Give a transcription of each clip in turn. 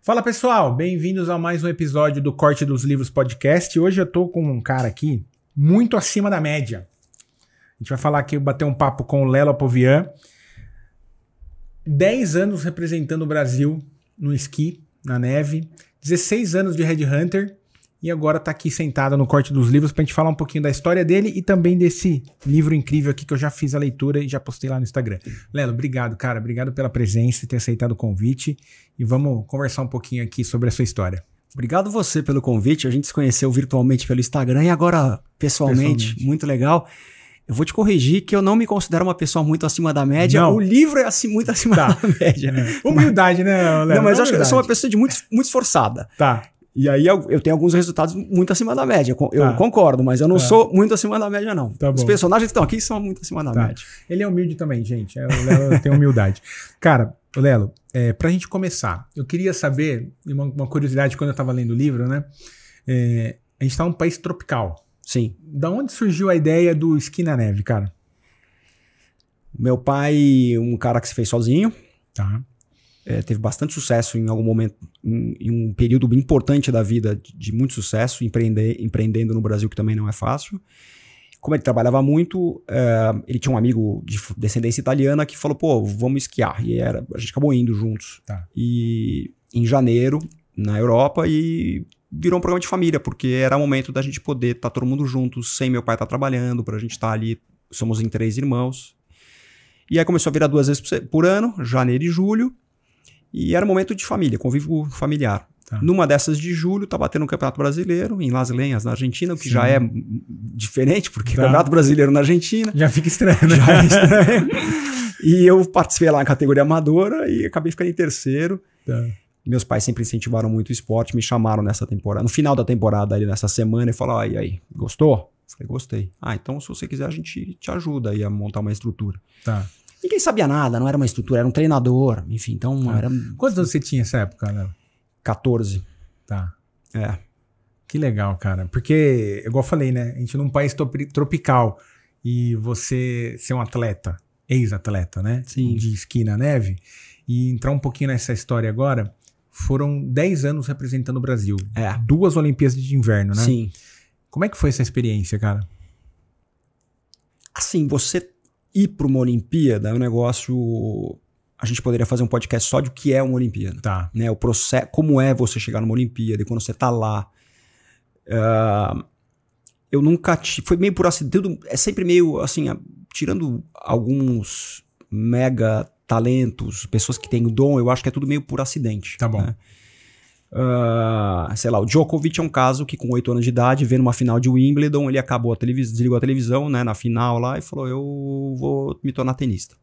Fala pessoal, bem-vindos a mais um episódio do Corte dos Livros Podcast. Hoje eu tô com um cara aqui muito acima da média. A gente vai falar aqui, bater um papo com o Lelo Apovian. 10 anos representando o Brasil no esqui, na neve. 16 anos de Headhunter. E agora tá aqui sentado no Corte dos Livros pra gente falar um pouquinho da história dele e também desse livro incrível aqui que eu já fiz a leitura e já postei lá no Instagram. Lelo, obrigado, cara. Obrigado pela presença e ter aceitado o convite. E vamos conversar um pouquinho aqui sobre a sua história. Obrigado você pelo convite. A gente se conheceu virtualmente pelo Instagram e agora pessoalmente. Muito legal. Eu vou te corrigir que eu não me considero uma pessoa muito acima da média. Não. O livro é assim, muito acima da média. Humildade, né, Lelo? Não, mas eu acho que eu sou uma pessoa muito esforçada. Tá. E aí eu tenho alguns resultados muito acima da média. Eu concordo, mas eu não sou muito acima da média, não. Tá bom. Os personagens que estão aqui são muito acima da média. Ele é humilde também, gente. O Lelo tem humildade. Cara, Lelo, pra gente começar, eu queria saber, uma curiosidade quando eu tava lendo o livro, né? A gente tá num país tropical. Sim. Da onde surgiu a ideia do esqui na neve, cara? Meu pai, um cara que se fez sozinho. Tá. Teve bastante sucesso em algum momento, em um período importante da vida de muito sucesso, empreendendo no Brasil, que também não é fácil. Como ele trabalhava muito, ele tinha um amigo de descendência italiana que falou, pô, vamos esquiar. E a gente acabou indo juntos. Tá. E em janeiro, na Europa, e virou um programa de família, porque era o momento da gente poder estar todo mundo junto, sem meu pai estar trabalhando, pra gente estar ali, somos em 3 irmãos. E aí começou a virar 2 vezes por ano, janeiro e julho. E era um momento de família, convívio familiar. Tá. Numa dessas de julho, estava tendo um Campeonato Brasileiro em Las Lenhas, na Argentina, o que já é diferente, porque Campeonato Brasileiro na Argentina. Já fica estranho, né? Já é estranho. E eu participei lá na categoria amadora e acabei ficando em terceiro. Tá. Meus pais sempre incentivaram muito o esporte, me chamaram nessa temporada. No final da temporada, ali nessa semana, e falaram, e aí, gostou? Eu falei, gostei. Então se você quiser, a gente te ajuda aí a montar uma estrutura. Tá. Ninguém sabia nada, não era uma estrutura, era um treinador, enfim, então era... Quantos anos você tinha nessa época, Lelo? 14. Tá. Que legal, cara. Porque, igual eu falei, né? A gente num país tropical e você ser um atleta, ex-atleta, né? Sim. De esqui na neve. E entrar um pouquinho nessa história agora, foram 10 anos representando o Brasil. 2 Olimpíadas de Inverno, né? Sim. Como é que foi essa experiência, cara? Assim, você ir para uma Olimpíada é um negócio... A gente poderia fazer um podcast só de o que é uma Olimpíada. Tá. Né? O processo, como é você chegar numa Olimpíada e quando você tá lá. Eu nunca... Foi meio por acidente. É sempre meio assim... Tirando alguns mega talentos, pessoas que têm o dom, eu acho que é tudo meio por acidente. Tá bom. Né? Sei lá, o Djokovic é um caso que com 8 anos de idade, vendo uma final de Wimbledon, ele desligou a televisão, né, na final lá e falou, eu vou me tornar tenista.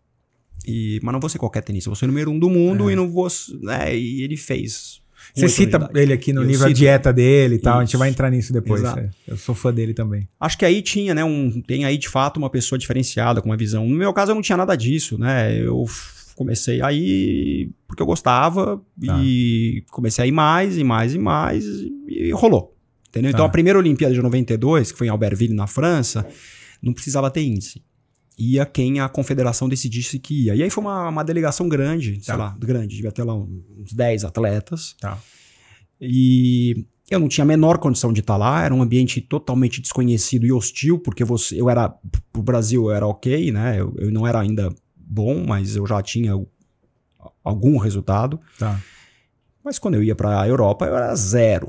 Mas não vou ser qualquer tenista, eu vou ser o número 1 do mundo e não vou... Né, e ele fez. Você cita ele aqui no livro, a dieta dele e tal, a gente vai entrar nisso depois. Eu sou fã dele também. Acho que aí tinha, né, tem aí de fato uma pessoa diferenciada, com uma visão. No meu caso eu não tinha nada disso, né, eu comecei aí porque eu gostava e comecei a ir mais e rolou, entendeu? Então a primeira Olimpíada de 92, que foi em Albertville, na França, não precisava ter índice. Ia quem a confederação decidisse que ia. E aí foi uma delegação grande, sei lá, grande, devia ter lá uns 10 atletas. Tá. E eu não tinha a menor condição de estar lá, era um ambiente totalmente desconhecido e hostil, porque pro Brasil eu era ok, né? Eu não era ainda bom, mas eu já tinha algum resultado. Tá. Mas quando eu ia para a Europa, eu era zero.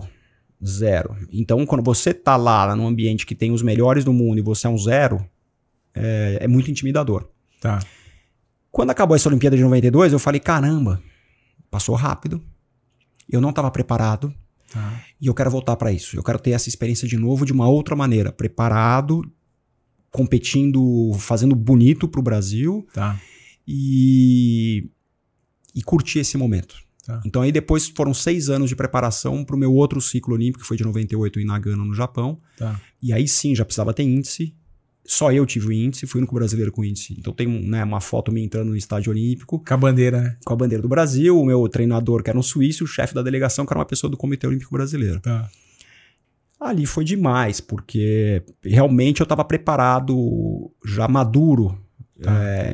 Então, quando você tá lá num ambiente que tem os melhores do mundo e você é um zero, é muito intimidador. Tá. Quando acabou essa Olimpíada de 92, eu falei, caramba, passou rápido, eu não estava preparado e eu quero voltar para isso. Eu quero ter essa experiência de novo de uma outra maneira, preparado, competindo, fazendo bonito pro Brasil. Tá. E curtir esse momento. Tá. Então aí depois foram 6 anos de preparação para o meu outro ciclo olímpico, que foi de 98 em Nagano, no Japão. Tá. E aí sim, já precisava ter índice. Só eu tive o índice, fui o único brasileiro com índice. Então tem uma foto minha entrando no estádio olímpico. Com a bandeira, né? Com a bandeira do Brasil, o meu treinador, que era um suíço, o chefe da delegação, que era uma pessoa do Comitê Olímpico Brasileiro. Tá. Ali foi demais, porque realmente eu estava preparado, já maduro.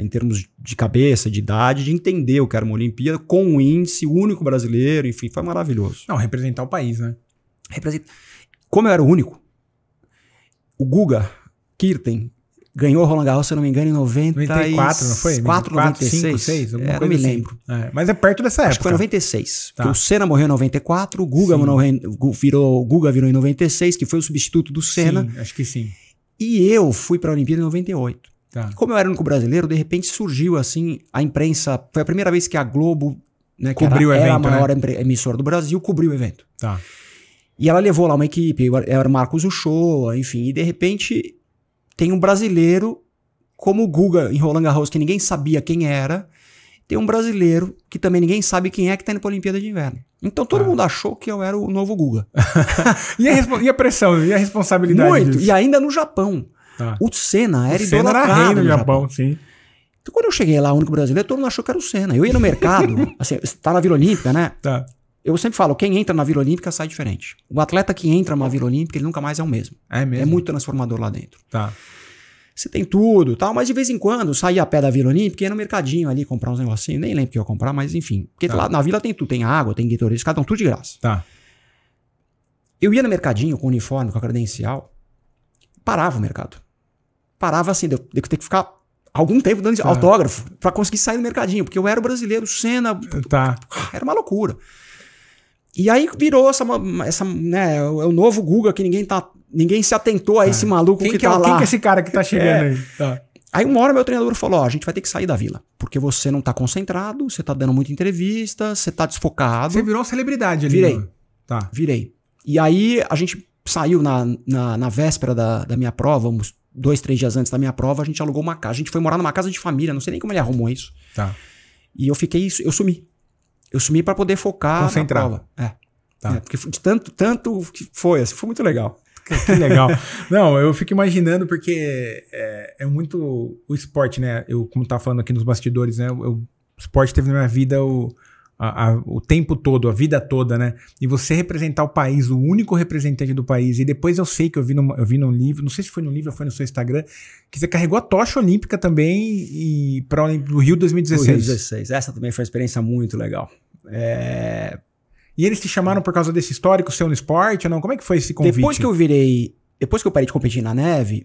em termos de cabeça, de idade, de entender o que era uma Olimpíada, com um índice, o único brasileiro, enfim, foi maravilhoso. Não, representar o país, né? Como eu era o único, o Guga Kirten ganhou o Roland Garros, se eu não me engano, em 94, não foi? 94, 96? 5, 6, alguma não coisa me assim. lembro. Mas é perto dessa época. Acho que foi em 96. Tá. Porque o Senna morreu em 94, o Guga virou em 96, que foi o substituto do Senna. Sim, acho que sim. E eu fui para a Olimpíada em 98. Tá. Como eu era o único brasileiro, de repente surgiu assim a imprensa. Foi a primeira vez que a Globo, né, que cobriu era o evento, a maior emissora do Brasil, cobriu o evento. Tá. E ela levou lá uma equipe, era o Marcos Uchoa, enfim. E de repente tem um brasileiro como o Guga em Roland Garros, que ninguém sabia quem era. Tem um brasileiro que também ninguém sabe quem é, que tá indo pra Olimpíada de Inverno. Então todo mundo achou que eu era o novo Guga. E a pressão, e a responsabilidade Muito. disso? E ainda no Japão. Tá. O Senna era O Senna era idolatrado rei no no Japão, sim. Então quando eu cheguei lá, o único brasileiro, todo mundo achou que era o Senna. Eu ia no mercado, assim, tá na Vila Olímpica, né? Tá. Eu sempre falo, quem entra na Vila Olímpica sai diferente. O atleta que entra na Vila Olímpica, ele nunca mais é o mesmo. É mesmo? É muito transformador lá dentro. Tá. Você tem tudo, tal, mas de vez em quando saía a pé da Vila Olímpica e ia no mercadinho ali comprar uns negocinhos, nem lembro o que eu ia comprar, mas enfim. Porque lá na Vila tem tudo, tem água, tem Gatorade, os caras dão tudo de graça. Tá. Eu ia no mercadinho com o uniforme, com a credencial, parava o mercado. Parava assim, eu ter que ficar algum tempo dando autógrafo pra conseguir sair do mercadinho, porque eu era o brasileiro, Senna, Tá. era uma loucura. E aí virou essa né, é o novo Guga que ninguém se atentou a esse maluco que tá lá. Quem que é esse cara que tá chegando aí? Tá. Aí uma hora meu treinador falou, a gente vai ter que sair da Vila, porque você não tá concentrado, você tá dando muita entrevista, você tá desfocado. Você virou uma celebridade ali. Virei. Mano. Tá. Virei. E aí a gente saiu na véspera da minha prova, uns 2, 3 dias antes da minha prova, a gente alugou uma casa. A gente foi morar numa casa de família, não sei nem como ele arrumou isso. Tá. E eu sumi. Eu sumi pra poder focar concentrar na prova. Tá. Porque de tanto que foi, assim, foi muito legal. Que legal. Não, eu fico imaginando porque é muito o esporte, né? Eu, como tava falando aqui nos bastidores, né? O esporte teve na minha vida o tempo todo, a vida toda, né? E você representar o país, o único representante do país. E depois eu sei que eu vi num livro, não sei se foi no livro ou foi no seu Instagram, que você carregou a tocha olímpica também para o Rio 2016. O Rio 2016. Essa também foi uma experiência muito legal. E eles te chamaram por causa desse histórico seu no esporte ou não? Como é que foi esse convite? Depois que eu parei de competir na neve,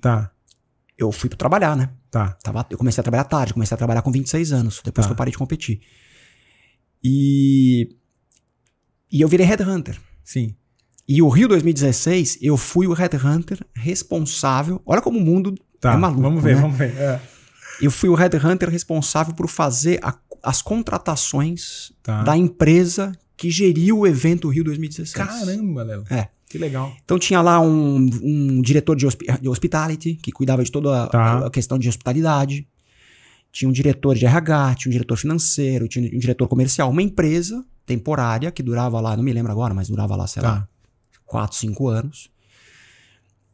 eu fui pra trabalhar, né? Tá. Eu comecei a trabalhar tarde, comecei a trabalhar com 26 anos, depois que eu parei de competir. E eu virei headhunter. Sim. E o Rio 2016, eu fui o headhunter responsável. Olha como o mundo é maluco. Vamos ver, né? vamos ver. Eu fui o headhunter responsável por fazer as contratações da empresa que geriu o evento Rio 2016. Caramba, Léo. Que legal. Então tinha lá um diretor de hospitality, que cuidava de toda a questão de hospitalidade. Tinha um diretor de RH, tinha um diretor financeiro, tinha um diretor comercial. Uma empresa temporária que durava lá, não me lembro agora, mas durava lá, sei lá, 4, 5 anos.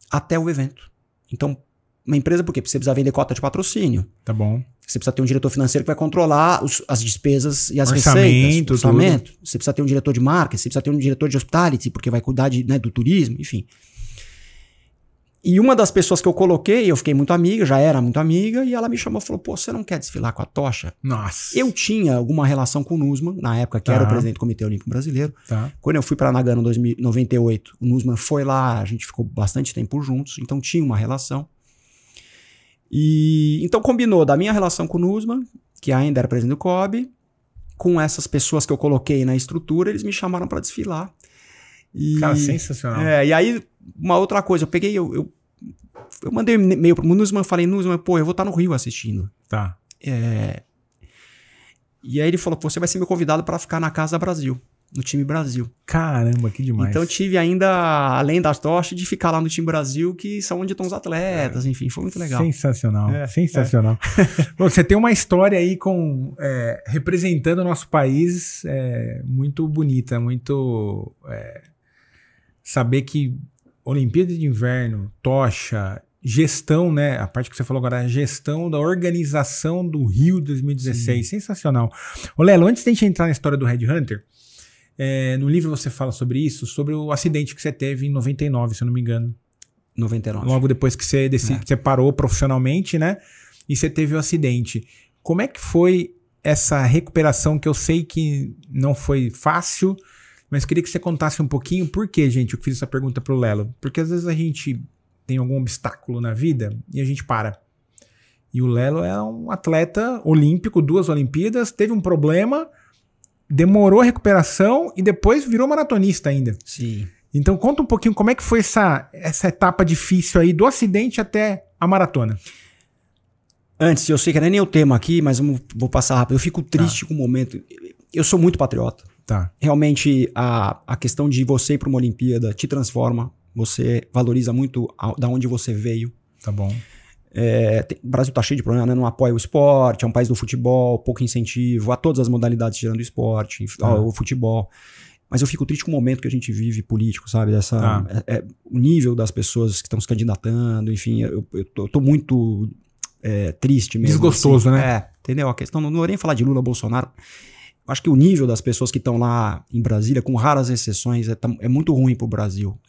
Até o evento. Então, uma empresa por quê? Porque você precisa vender cota de patrocínio. Tá bom. Você precisa ter um diretor financeiro que vai controlar as despesas e as orçamento, receitas. Orçamento. Você precisa ter um diretor de marketing, você precisa ter um diretor de hospitality, porque vai cuidar do turismo, enfim. E uma das pessoas que eu coloquei, eu fiquei muito amiga, já era muito amiga, e ela me chamou e falou, pô, você não quer desfilar com a tocha? Nossa. Eu tinha alguma relação com o Nussmann, na época que era o presidente do Comitê Olímpico Brasileiro. Quando eu fui para Nagano em 98, o Nussmann foi lá, a gente ficou bastante tempo juntos, então tinha uma relação. E então combinou da minha relação com o Nussmann, que ainda era presidente do COB, com essas pessoas que eu coloquei na estrutura, eles me chamaram para desfilar. Cara, sensacional. E aí, uma outra coisa, eu peguei, eu mandei um e-mail pro Nussmann, falei, Nussmann, pô, eu vou estar no Rio assistindo. E aí ele falou, pô, você vai ser meu convidado para ficar na Casa Brasil, no time Brasil. Caramba, que demais. Então tive ainda, além das tochas, de ficar lá no time Brasil, que são onde estão os atletas, enfim, foi muito legal. Sensacional, sensacional. Bom, você tem uma história aí representando o nosso país muito bonita, muito... saber que Olimpíada de Inverno, tocha, gestão, né? A parte que você falou agora, a gestão da organização do Rio 2016. Sim. Sensacional. Ô Lelo, antes de a gente entrar na história do Headhunter, no livro você fala sobre isso, sobre o acidente que você teve em 99, se eu não me engano. 99. Logo depois que você parou profissionalmente, né? e você teve um acidente. Como é que foi essa recuperação, que eu sei que não foi fácil, mas queria que você contasse um pouquinho por que, gente, eu fiz essa pergunta pro Lelo. Porque às vezes a gente tem algum obstáculo na vida e a gente para. E o Lelo é um atleta olímpico, 2 Olimpíadas, teve um problema, demorou a recuperação e depois virou maratonista ainda. Sim. Então conta um pouquinho como é que foi essa etapa difícil aí, do acidente até a maratona. Antes, eu sei que não é nem o tema aqui, mas vou passar rápido. Eu fico triste com o momento. Eu sou muito patriota. Tá. Realmente, a questão de você ir para uma Olimpíada te transforma. Você valoriza muito da onde você veio. Tá bom. O Brasil tá cheio de problema, né? Não apoia o esporte, é um país do futebol, pouco incentivo a todas as modalidades tirando o esporte, o futebol. Mas eu fico triste com o momento que a gente vive político, sabe? O nível das pessoas que estão se candidatando, enfim, eu tô muito triste mesmo. Desgostoso, assim. né? Entendeu? A questão, não vou nem falar de Lula, Bolsonaro. Acho que o nível das pessoas que estão lá em Brasília, com raras exceções, é muito ruim pro Brasil.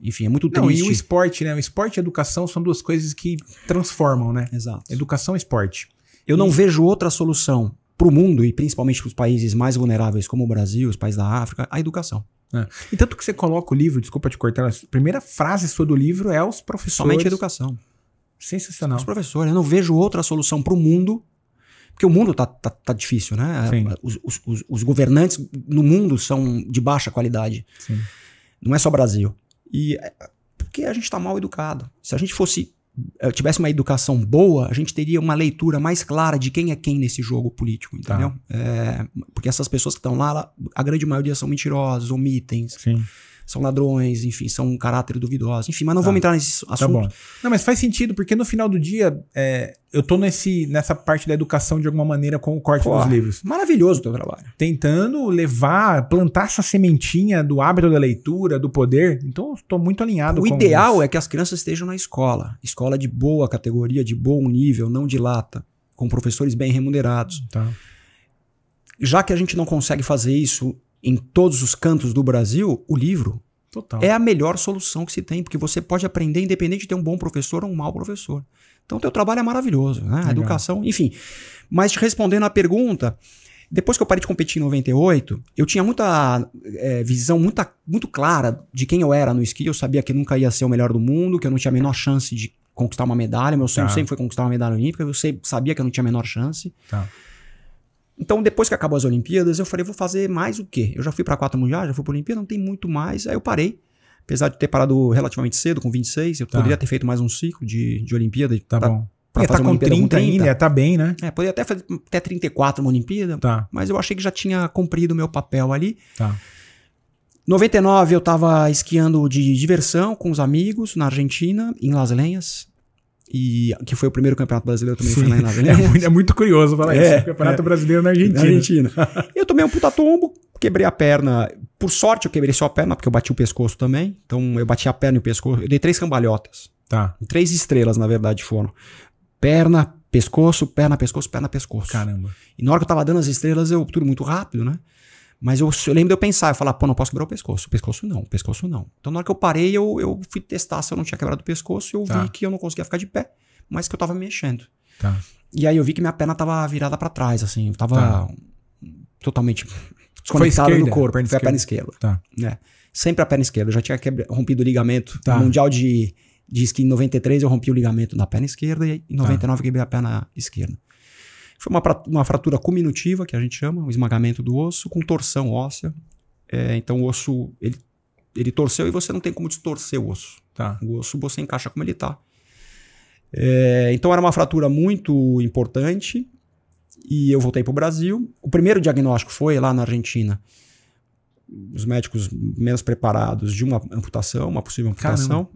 Enfim, é muito triste. Não, e o esporte, né? O esporte e a educação são 2 coisas que transformam, né? Exato. Educação e esporte. Eu não vejo outra solução pro mundo, e principalmente pros países mais vulneráveis como o Brasil, os países da África, a educação. E tanto que você coloca o livro, desculpa te cortar, a primeira frase sua do livro é os professores. Somente a educação. Sensacional. Os professores. Eu não vejo outra solução pro mundo. Porque o mundo tá difícil, né? Os governantes no mundo são de baixa qualidade. Sim. Não é só Brasil. Porque a gente está mal educado. Se a gente tivesse uma educação boa, a gente teria uma leitura mais clara de quem é quem nesse jogo político, entendeu? Porque essas pessoas que estão lá, a grande maioria são mentirosos, omitem. Sim. São ladrões, enfim, são um caráter duvidoso. Enfim, mas não vamos entrar nesse assunto. Tá bom. Não, mas faz sentido, porque no final do dia, eu tô nessa parte da educação de alguma maneira com o corte dos livros. Maravilhoso o teu trabalho. Tentando plantar essa sementinha do hábito da leitura, do poder. Então, eu tô muito alinhado com isso. O ideal é que as crianças estejam na escola. Escola de boa categoria, de bom nível, não de lata. Com professores bem remunerados. Tá. Já que a gente não consegue fazer isso em todos os cantos do Brasil, o livro é a melhor solução que se tem, porque você pode aprender independente de ter um bom professor ou um mau professor. Então, o teu trabalho é maravilhoso, né? A educação, enfim. Mas, respondendo à pergunta, depois que eu parei de competir em 98, eu tinha muita visão muito clara de quem eu era no esqui. Eu sabia que nunca ia ser o melhor do mundo, que eu não tinha a menor chance de conquistar uma medalha. Meu sonho sempre foi conquistar uma medalha olímpica. Eu sabia que eu não tinha a menor chance. Então, depois que acabou as Olimpíadas, eu falei, vou fazer mais o quê? Eu já fui para 4 mundiais, já fui para a Olimpíada, não tem muito mais. Aí eu parei. Apesar de ter parado relativamente cedo, com 26, eu poderia ter feito mais um ciclo de Olimpíada. Bom. Pra fazer com 30 ainda, tá bem, né? Poderia até fazer até 34 uma Olimpíada, mas eu achei que já tinha cumprido o meu papel ali. 99 eu tava esquiando de diversão com os amigos na Argentina, em Las Lenhas. Que foi o primeiro campeonato brasileiro também, foi lá em Las Lenhas. É muito curioso falar isso. Campeonato brasileiro na Argentina. Eu tomei um puta tombo, quebrei a perna. Por sorte, eu quebrei só a perna, porque eu bati o pescoço também. Então, eu bati a perna e o pescoço. Eu dei 3 cambalhotas. 3 estrelas, na verdade, foram. Perna, pescoço, perna, pescoço, perna, pescoço. Caramba. E na hora que eu tava dando as estrelas, tudo muito rápido, né? Mas eu lembro de eu pensar, eu falar, não posso quebrar o pescoço. O pescoço não. Então, na hora que eu parei, eu fui testar se eu não tinha quebrado o pescoço e eu vi que eu não conseguia ficar de pé, mas que eu tava me mexendo. E aí eu vi que minha perna tava virada pra trás, assim. Eu tava totalmente desconectado do corpo. Foi a perna esquerda. Sempre a perna esquerda. Eu já tinha rompido o ligamento. No Mundial de esqui em 93, eu rompi o ligamento da perna esquerda e em 99 eu quebrei a perna esquerda. Foi uma fratura cominutiva, que a gente chama, um esmagamento do osso, com torção óssea. Então o osso, ele torceu e você não tem como distorcer o osso. O osso você encaixa como ele está. Então era uma fratura muito importante e eu voltei para o Brasil. O primeiro diagnóstico foi lá na Argentina. Os médicos menos preparados de uma amputação, uma possível amputação.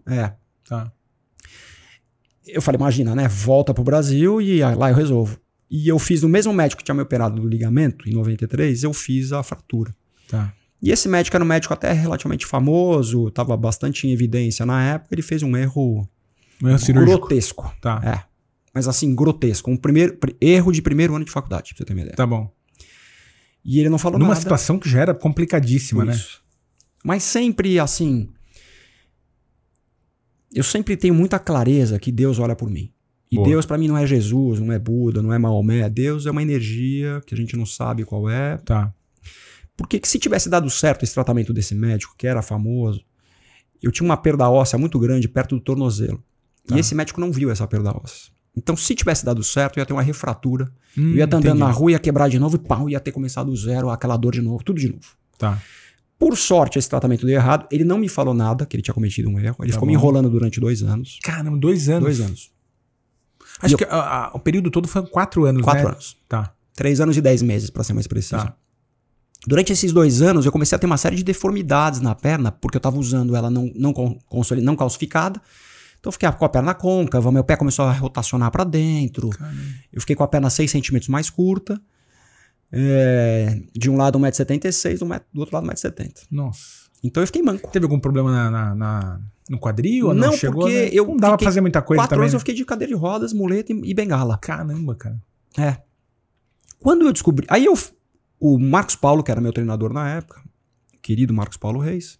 Eu falei, imagina, né? Volta para o Brasil e lá eu resolvo. E eu fiz no mesmo médico que tinha me operado do ligamento, em 93, eu fiz a fratura. E esse médico era um médico até relativamente famoso, estava bastante em evidência na época, ele fez um erro grotesco. Mas assim, grotesco. Um erro de primeiro ano de faculdade, pra você ter uma ideia. Bom. E ele não falou nada. Numa situação que já era complicadíssima, né? Mas sempre assim... Eu sempre tenho muita clareza que Deus olha por mim. E Deus pra mim não é Jesus, não é Buda, não é Maomé. Deus é uma energia que a gente não sabe qual é. Tá. Porque que se tivesse dado certo esse tratamento desse médico, que era famoso, eu tinha uma perda óssea muito grande perto do tornozelo. Tá. E esse médico não viu essa perda óssea. Então, se tivesse dado certo, eu ia ter uma refratura. Eu ia estar andando na rua, ia quebrar de novo e pau, ia ter começado do zero, aquela dor de novo, tudo de novo. Tá. Por sorte, esse tratamento deu errado. Ele não me falou nada, que ele tinha cometido um erro. Ele ficou me enrolando durante 2 anos. Caramba, 2 anos? 2 anos. Acho que o período todo foi 4 anos, 4 anos. Tá. 3 anos e 10 meses, pra ser mais preciso. Tá. Durante esses 2 anos, eu comecei a ter uma série de deformidades na perna, porque eu tava usando ela não calcificada. Então eu fiquei com a perna côncava, meu pé começou a rotacionar para dentro. Caramba. Eu fiquei com a perna 6 centímetros mais curta. De um lado 1,76 m, do outro lado 1,70 m. Nossa. Então eu fiquei manco. Teve algum problema no quadril? Não, chegou, porque né? eu não dava pra fazer muita coisa 4 também. 4 anos eu fiquei de cadeira de rodas, muleta e bengala. Caramba, cara. Quando eu descobri... Aí o Marcos Paulo, que era meu treinador na época, querido Marcos Paulo Reis,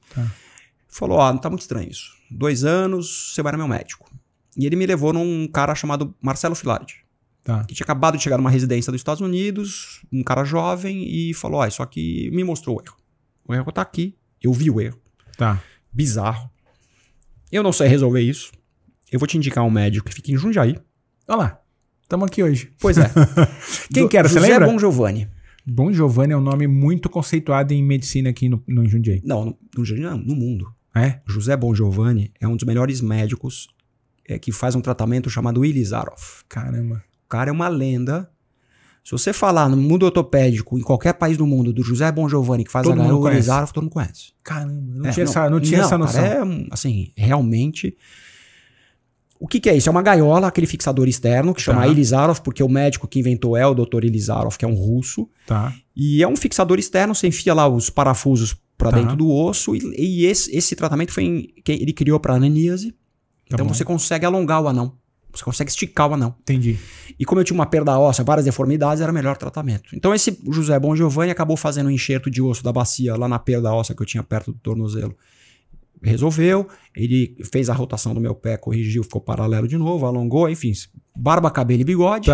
falou, não tá muito estranho isso. 2 anos, você vai no meu médico. E ele me levou num cara chamado Marcelo Filardi. Que tinha acabado de chegar numa residência dos Estados Unidos, um cara jovem, e falou, isso aqui me mostrou o erro. O erro tá aqui, eu vi o erro. Bizarro. Eu não sei resolver isso. Eu vou te indicar um médico que fica em Jundiaí. Olha lá, estamos aqui hoje. Pois é. Quem que era, você José lembra? Bongiovanni. Bongiovanni é um nome muito conceituado em medicina aqui no Jundiaí. Não, no Jundiaí não, no mundo. José Bongiovanni é um dos melhores médicos que faz um tratamento chamado Ilizarov. Caramba. O cara é uma lenda. Se você falar no mundo ortopédico, em qualquer país do mundo, do José Bongiovanni que faz o Ilizarov, todo mundo conhece. Caramba, não tinha essa noção. Cara, assim, realmente... O que é isso? É uma gaiola, aquele fixador externo, que chama Ilizarov, porque o médico que inventou é o Dr. Ilizarov, que é um russo. E é um fixador externo, você enfia lá os parafusos para dentro do osso, e esse tratamento ele criou para aneníase. Então você consegue alongar o anão. Você consegue esticar o anão. Entendi. E como eu tinha uma perda óssea, várias deformidades, era o melhor tratamento. Então esse José Bongiovanni acabou fazendo um enxerto de osso da bacia lá na perda óssea que eu tinha perto do tornozelo. Resolveu, ele fez a rotação do meu pé, corrigiu, ficou paralelo de novo, alongou, enfim, barba, cabelo e bigode.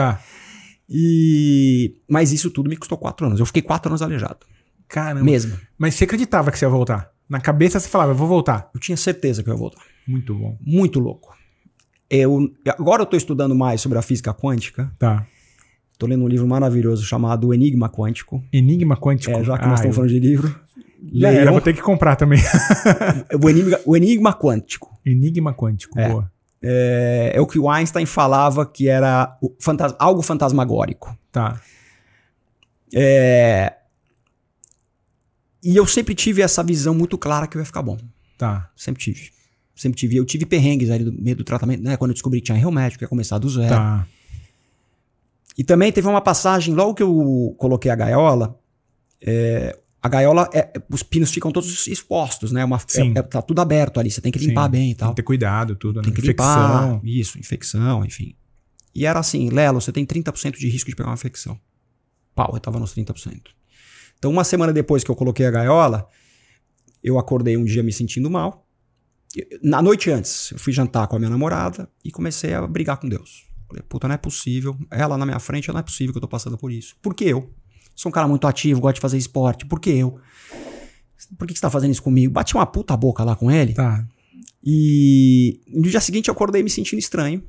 Mas isso tudo me custou 4 anos. Eu fiquei 4 anos aleijado. Caramba. Mesmo. Mas você acreditava que você ia voltar? Na cabeça você falava, eu vou voltar. Eu tinha certeza que eu ia voltar. Muito bom. Muito louco. Agora eu estou estudando mais sobre a física quântica. Estou lendo um livro maravilhoso chamado Enigma Quântico. Enigma Quântico? Já que nós estamos falando de livro. Eu vou ter que comprar também. o Enigma Quântico. Enigma Quântico, boa. É o que o Einstein falava que era algo fantasmagórico. E eu sempre tive essa visão muito clara que eu ia ficar bom. Sempre tive. Eu tive perrengues ali no meio do tratamento, né? Quando eu descobri que tinha erro médico, ia começar do zero. E também teve uma passagem, logo que eu coloquei a gaiola, os pinos ficam todos expostos, né? Tá tudo aberto ali, você tem que limpar bem e tal. Tem que ter cuidado, tudo, né? Tem que limpar, infecção, enfim. E era assim, Lelo, você tem 30% de risco de pegar uma infecção. Eu tava nos 30%. Então, uma semana depois que eu coloquei a gaiola, eu acordei um dia me sentindo mal. Na noite antes, eu fui jantar com a minha namorada e comecei a brigar com Deus. Falei, puta, não é possível. Ela na minha frente, não é possível que eu tô passando por isso. Por que eu? Sou um cara muito ativo, gosto de fazer esporte. Por que eu? Por que você tá fazendo isso comigo? Bati uma puta boca lá com ele. E no dia seguinte eu acordei me sentindo estranho.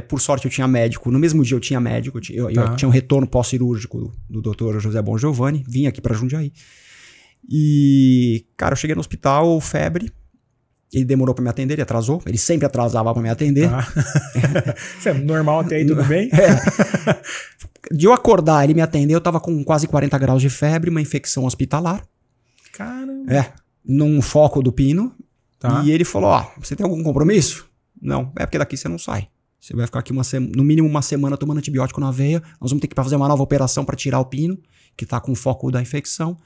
Por sorte eu tinha médico. No mesmo dia eu tinha médico. Eu tinha um retorno pós-cirúrgico do Dr. José Bongiovanni. Vim aqui pra Jundiaí. E, cara, eu cheguei no hospital, febre. Ele demorou pra me atender, ele atrasou. Ele sempre atrasava pra me atender. Isso é normal até aí, tudo bem? De eu acordar, ele me atender, eu tava com quase 40 graus de febre, uma infecção hospitalar. Caramba. Num foco do pino. E ele falou, você tem algum compromisso? Não, porque daqui você não sai. Você vai ficar aqui no mínimo uma semana tomando antibiótico na veia. Nós vamos ter que fazer uma nova operação para tirar o pino, que tá com o foco da infecção.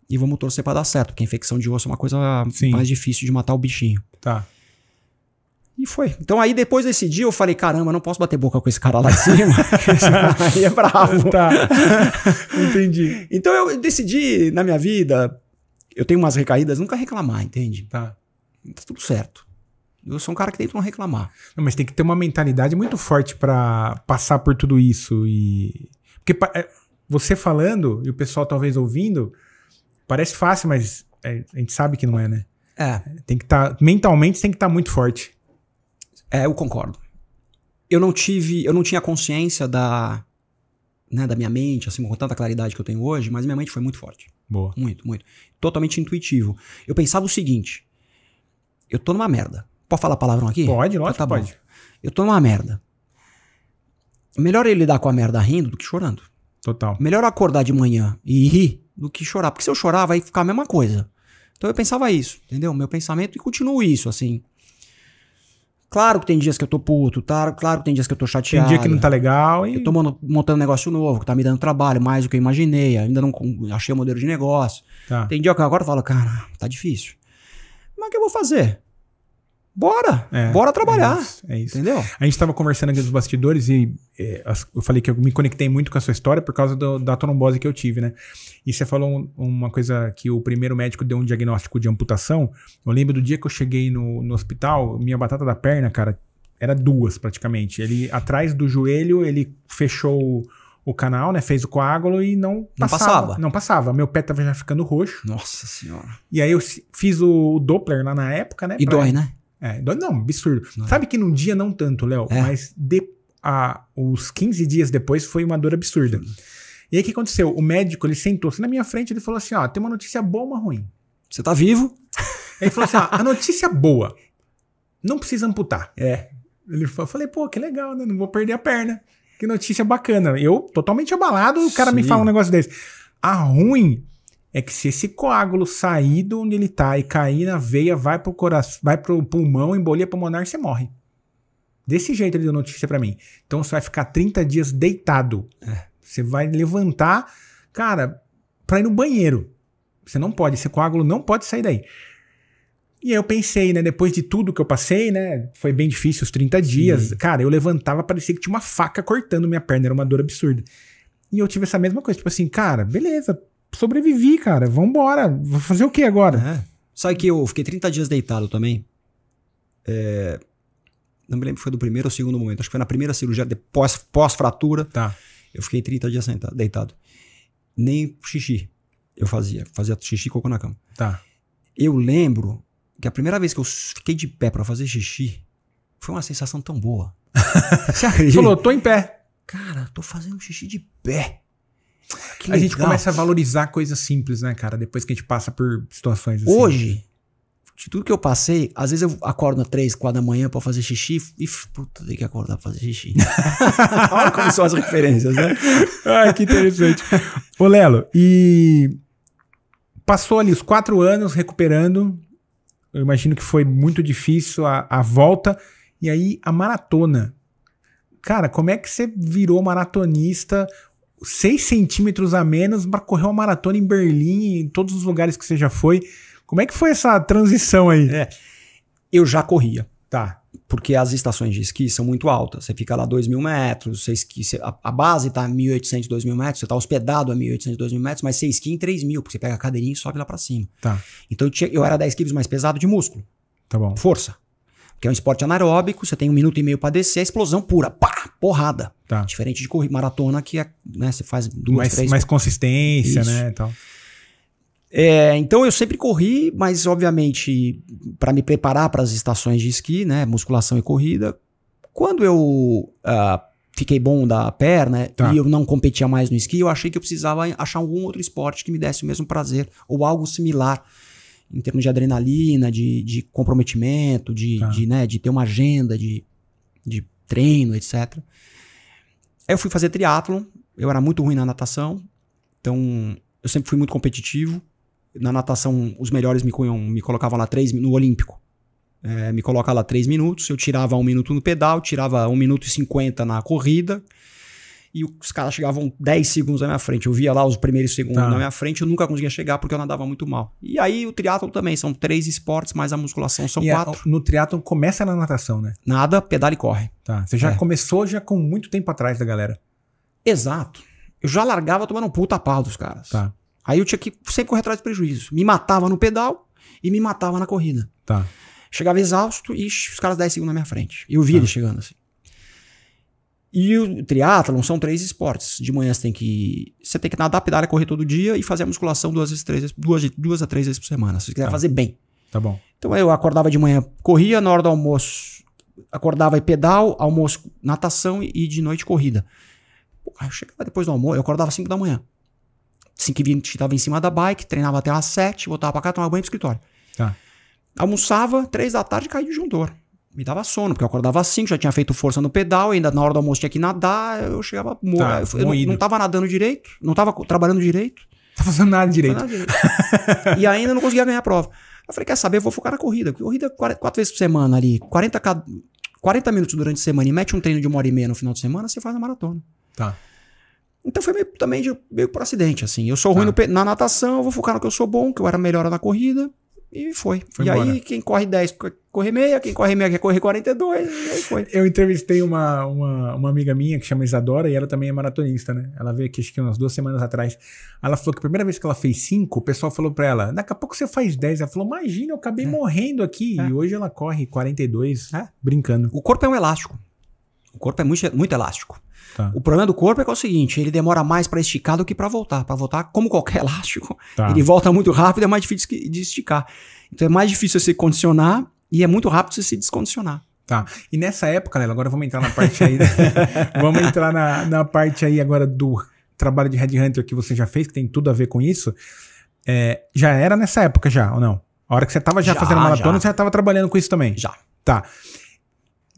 E vamos torcer para dar certo, porque a infecção de osso é uma coisa mais difícil de matar o bichinho. E foi. Então aí depois desse dia eu falei, caramba, eu não posso bater boca com esse cara lá de cima. Aí é bravo. Entendi. Então eu decidi na minha vida, eu tenho umas recaídas, nunca reclamar, entende? Tá tudo certo. Eu sou um cara que tenta não reclamar. Não, mas tem que ter uma mentalidade muito forte pra passar por tudo isso. Porque você falando e o pessoal talvez ouvindo, parece fácil, mas a gente sabe que não é, né? Tem que estar... mentalmente tem que estar muito forte. Eu concordo. Eu não tinha consciência da minha mente, assim, com tanta claridade que eu tenho hoje, mas minha mente foi muito forte. Boa. Muito, muito. Totalmente intuitivo. Eu pensava o seguinte, eu tô numa merda. Pode falar palavrão aqui? Pode, lógico que pode. Eu tô numa merda. Melhor ele lidar com a merda rindo do que chorando. Total. Melhor acordar de manhã e rir do que chorar. Porque se eu chorar, vai ficar a mesma coisa. Então eu pensava isso, entendeu? Meu pensamento, e continuo isso, assim. Claro que tem dias que eu tô puto, tá? Claro que tem dias que eu tô chateado. Tem dia que não tá legal e... Eu tô montando um negócio novo, que tá me dando trabalho, mais do que eu imaginei. Ainda não achei o modelo de negócio. Tá. Tem dia que eu agora falo, cara, tá difícil. Mas o que eu vou fazer? Bora! Bora trabalhar. É isso. Entendeu? A gente tava conversando aqui dos bastidores e eu falei que eu me conectei muito com a sua história por causa da trombose que eu tive, né? E você falou uma coisa que o primeiro médico deu um diagnóstico de amputação. Eu lembro do dia que eu cheguei no hospital, minha batata da perna, cara, era 2 praticamente. Ele, atrás do joelho, ele fechou o canal, né? Fez o coágulo e não passava. Não passava. Meu pé tava já ficando roxo. Nossa senhora. E aí eu fiz o Doppler lá na época, né? E dói, né? Dói não, absurdo. Não. Sabe que num dia não tanto, Léo, mas os 15 dias depois foi uma dor absurda. E aí o que aconteceu? O médico, ele sentou-se na minha frente, ele falou assim, ó, tem uma notícia boa, uma ruim. Você tá vivo? Aí ele falou assim, a notícia boa, não precisa amputar. Eu falei, pô, que legal, né? Não vou perder a perna. Que notícia bacana. Eu, totalmente abalado, o cara me fala um negócio desse. A ruim é que se esse coágulo sair de onde ele tá e cair na veia, vai pro coração, vai pro pulmão, embolia pulmonar, você morre. Desse jeito ele deu notícia pra mim. Então você vai ficar 30 dias deitado. Você vai levantar, cara, pra ir no banheiro. Você não pode, esse coágulo não pode sair daí. E aí eu pensei, né, depois de tudo que eu passei, né, foi bem difícil os 30 dias. Sim. Cara, eu levantava, parecia que tinha uma faca cortando minha perna, era uma dor absurda. E eu tive essa mesma coisa, tipo assim, cara, beleza, sobrevivi, cara, vambora, vou fazer o que agora? Sabe que eu fiquei 30 dias deitado também? Não me lembro se foi do primeiro ou segundo momento, acho que foi na primeira cirurgia, pós-fratura. Tá. Eu fiquei 30 dias deitado. Nem xixi eu fazia xixi e cocô na cama. Tá. Eu lembro que a primeira vez que eu fiquei de pé pra fazer xixi foi uma sensação tão boa. Você acredita? Falou, tô em pé. Cara, tô fazendo xixi de pé. Que a gente começa a valorizar coisas simples, né, cara? Depois que a gente passa por situações assim. Hoje, de tudo que eu passei, às vezes eu acordo às 3, 4 da manhã pra fazer xixi e puta, tem que acordar pra fazer xixi. Olha como são as referências, né? Ai, que interessante. Ô, Lelo, e passou ali os 4 anos recuperando. Eu imagino que foi muito difícil a volta. E aí, a maratona. Cara, como é que você virou maratonista 6 centímetros a menos para correr uma maratona em Berlim, em todos os lugares que você já foi? Como é que foi essa transição aí? Eu já corria. Tá. Porque as estações de esqui são muito altas. Você fica lá 2.000 metros, a base tá a 1.800, 2.000 metros, você tá hospedado a 1.800, 2.000 metros, mas você esqui em 3.000, porque você pega a cadeirinha e sobe lá pra cima. Tá. Então eu era 10 quilos mais pesado de músculo. Tá bom. Força. Porque é um esporte anaeróbico, você tem 1 minuto e meio pra descer, a explosão pura, pá, porrada. Tá. Diferente de corrida maratona, que é, né, você faz 2, 3... Mais consistência, isso, né, e tal. Então eu sempre corri, mas obviamente para me preparar para as estações de esqui, né, musculação e corrida. Quando eu fiquei bom da perna e eu não competia mais no esqui, eu achei que eu precisava achar algum outro esporte que me desse o mesmo prazer ou algo similar em termos de adrenalina, de comprometimento, de ter uma agenda de treino, etc. Aí eu fui fazer triatlon, eu era muito ruim na natação, então eu sempre fui muito competitivo. Na natação, os melhores me colocavam lá no Olímpico. Me colocavam lá 3 minutos, eu tirava 1 minuto no pedal, tirava 1 minuto e 50 na corrida, e os caras chegavam 10 segundos na minha frente. Eu via lá os primeiros segundos na minha frente, eu nunca conseguia chegar porque eu nadava muito mal. E aí o triatlon também, são 3 esportes, mais a musculação são 4. No triatlon começa na natação, né? Nada, pedala e corre. Tá. Você já começou com muito tempo atrás da galera. Exato. Eu já largava tomando um puta pau dos caras. Tá. Aí eu tinha que sempre correr atrás de prejuízo. Me matava no pedal e me matava na corrida. Tá. Chegava exausto e os caras 10 segundos na minha frente. Eu via ele chegando assim. E o triatlon são 3 esportes. De manhã você tem que nadar, pedalar, correr todo dia e fazer a musculação 2 a 3 vezes por semana. Se você quiser fazer bem. Tá bom. Então eu acordava de manhã, corria, na hora do almoço, acordava e pedal, almoço, natação e de noite corrida. Eu chegava depois do almoço, eu acordava às 5 da manhã. 5h20 estava em cima da bike, treinava até às 7, voltava pra cá, tomava banho pro escritório. Tá. Almoçava, 3 da tarde, caí de disjuntor. Me dava sono, porque eu acordava às 5, já tinha feito força no pedal, ainda na hora do almoço tinha que nadar, eu chegava eu não tava nadando direito, não tava trabalhando direito. Tá fazendo nada direito. E ainda não conseguia ganhar a prova. Eu falei, quer saber, eu vou focar na corrida. Corrida 4 vezes por semana ali, 40 minutos durante a semana e mete um treino de 1h30 no final de semana, você faz a maratona. Tá. Então foi meio por acidente, assim. Eu sou ruim na natação, eu vou focar no que eu sou bom, que eu era melhor na corrida. E foi e embora. Aí quem corre 10 quer correr meia, quem corre meia quer correr 42, e aí foi. Eu entrevistei uma amiga minha que chama Isadora e ela também é maratonista, né? Ela veio aqui acho que umas 2 semanas atrás. Ela falou que a primeira vez que ela fez 5, o pessoal falou pra ela, daqui a pouco você faz 10. Ela falou, imagina, eu acabei morrendo aqui. E hoje ela corre 42, brincando. O corpo é um elástico. O corpo é muito, muito elástico. Tá. O problema do corpo é que é o seguinte, ele demora mais pra esticar do que pra voltar. Pra voltar, como qualquer elástico, ele volta muito rápido, é mais difícil de esticar. Então é mais difícil você se condicionar e é muito rápido você se descondicionar. Tá. E nessa época, Léo, agora vamos entrar na parte aí. Vamos entrar na parte aí agora do trabalho de Headhunter que você já fez, que tem tudo a ver com isso. Já era nessa época já, ou não? A hora que você tava já fazendo maratona, você já tava trabalhando com isso também? Já. Tá.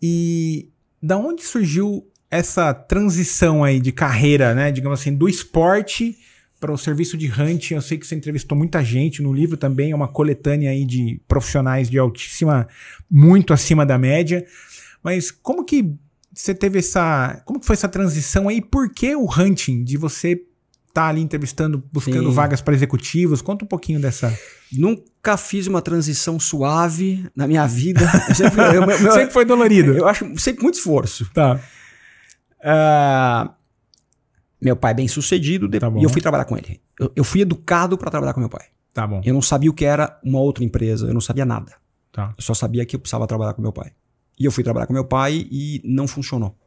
E da onde surgiu essa transição aí de carreira, né? Digamos assim, do esporte para o serviço de hunting? Eu sei que você entrevistou muita gente no livro também, é uma coletânea aí de profissionais de muito acima da média. Mas como que você teve como que foi essa transição aí? Por que o hunting de você tá ali entrevistando, buscando vagas para executivos? Conta um pouquinho dessa. Nunca fiz uma transição suave na minha vida. Sempre foi dolorido. Eu acho sempre muito esforço. Tá. Meu pai é bem sucedido e eu fui trabalhar com ele. Eu fui educado para trabalhar com meu pai. Tá bom. Eu não sabia o que era uma outra empresa, eu não sabia nada. Tá. Eu só sabia que eu precisava trabalhar com meu pai. E eu fui trabalhar com meu pai e não funcionou.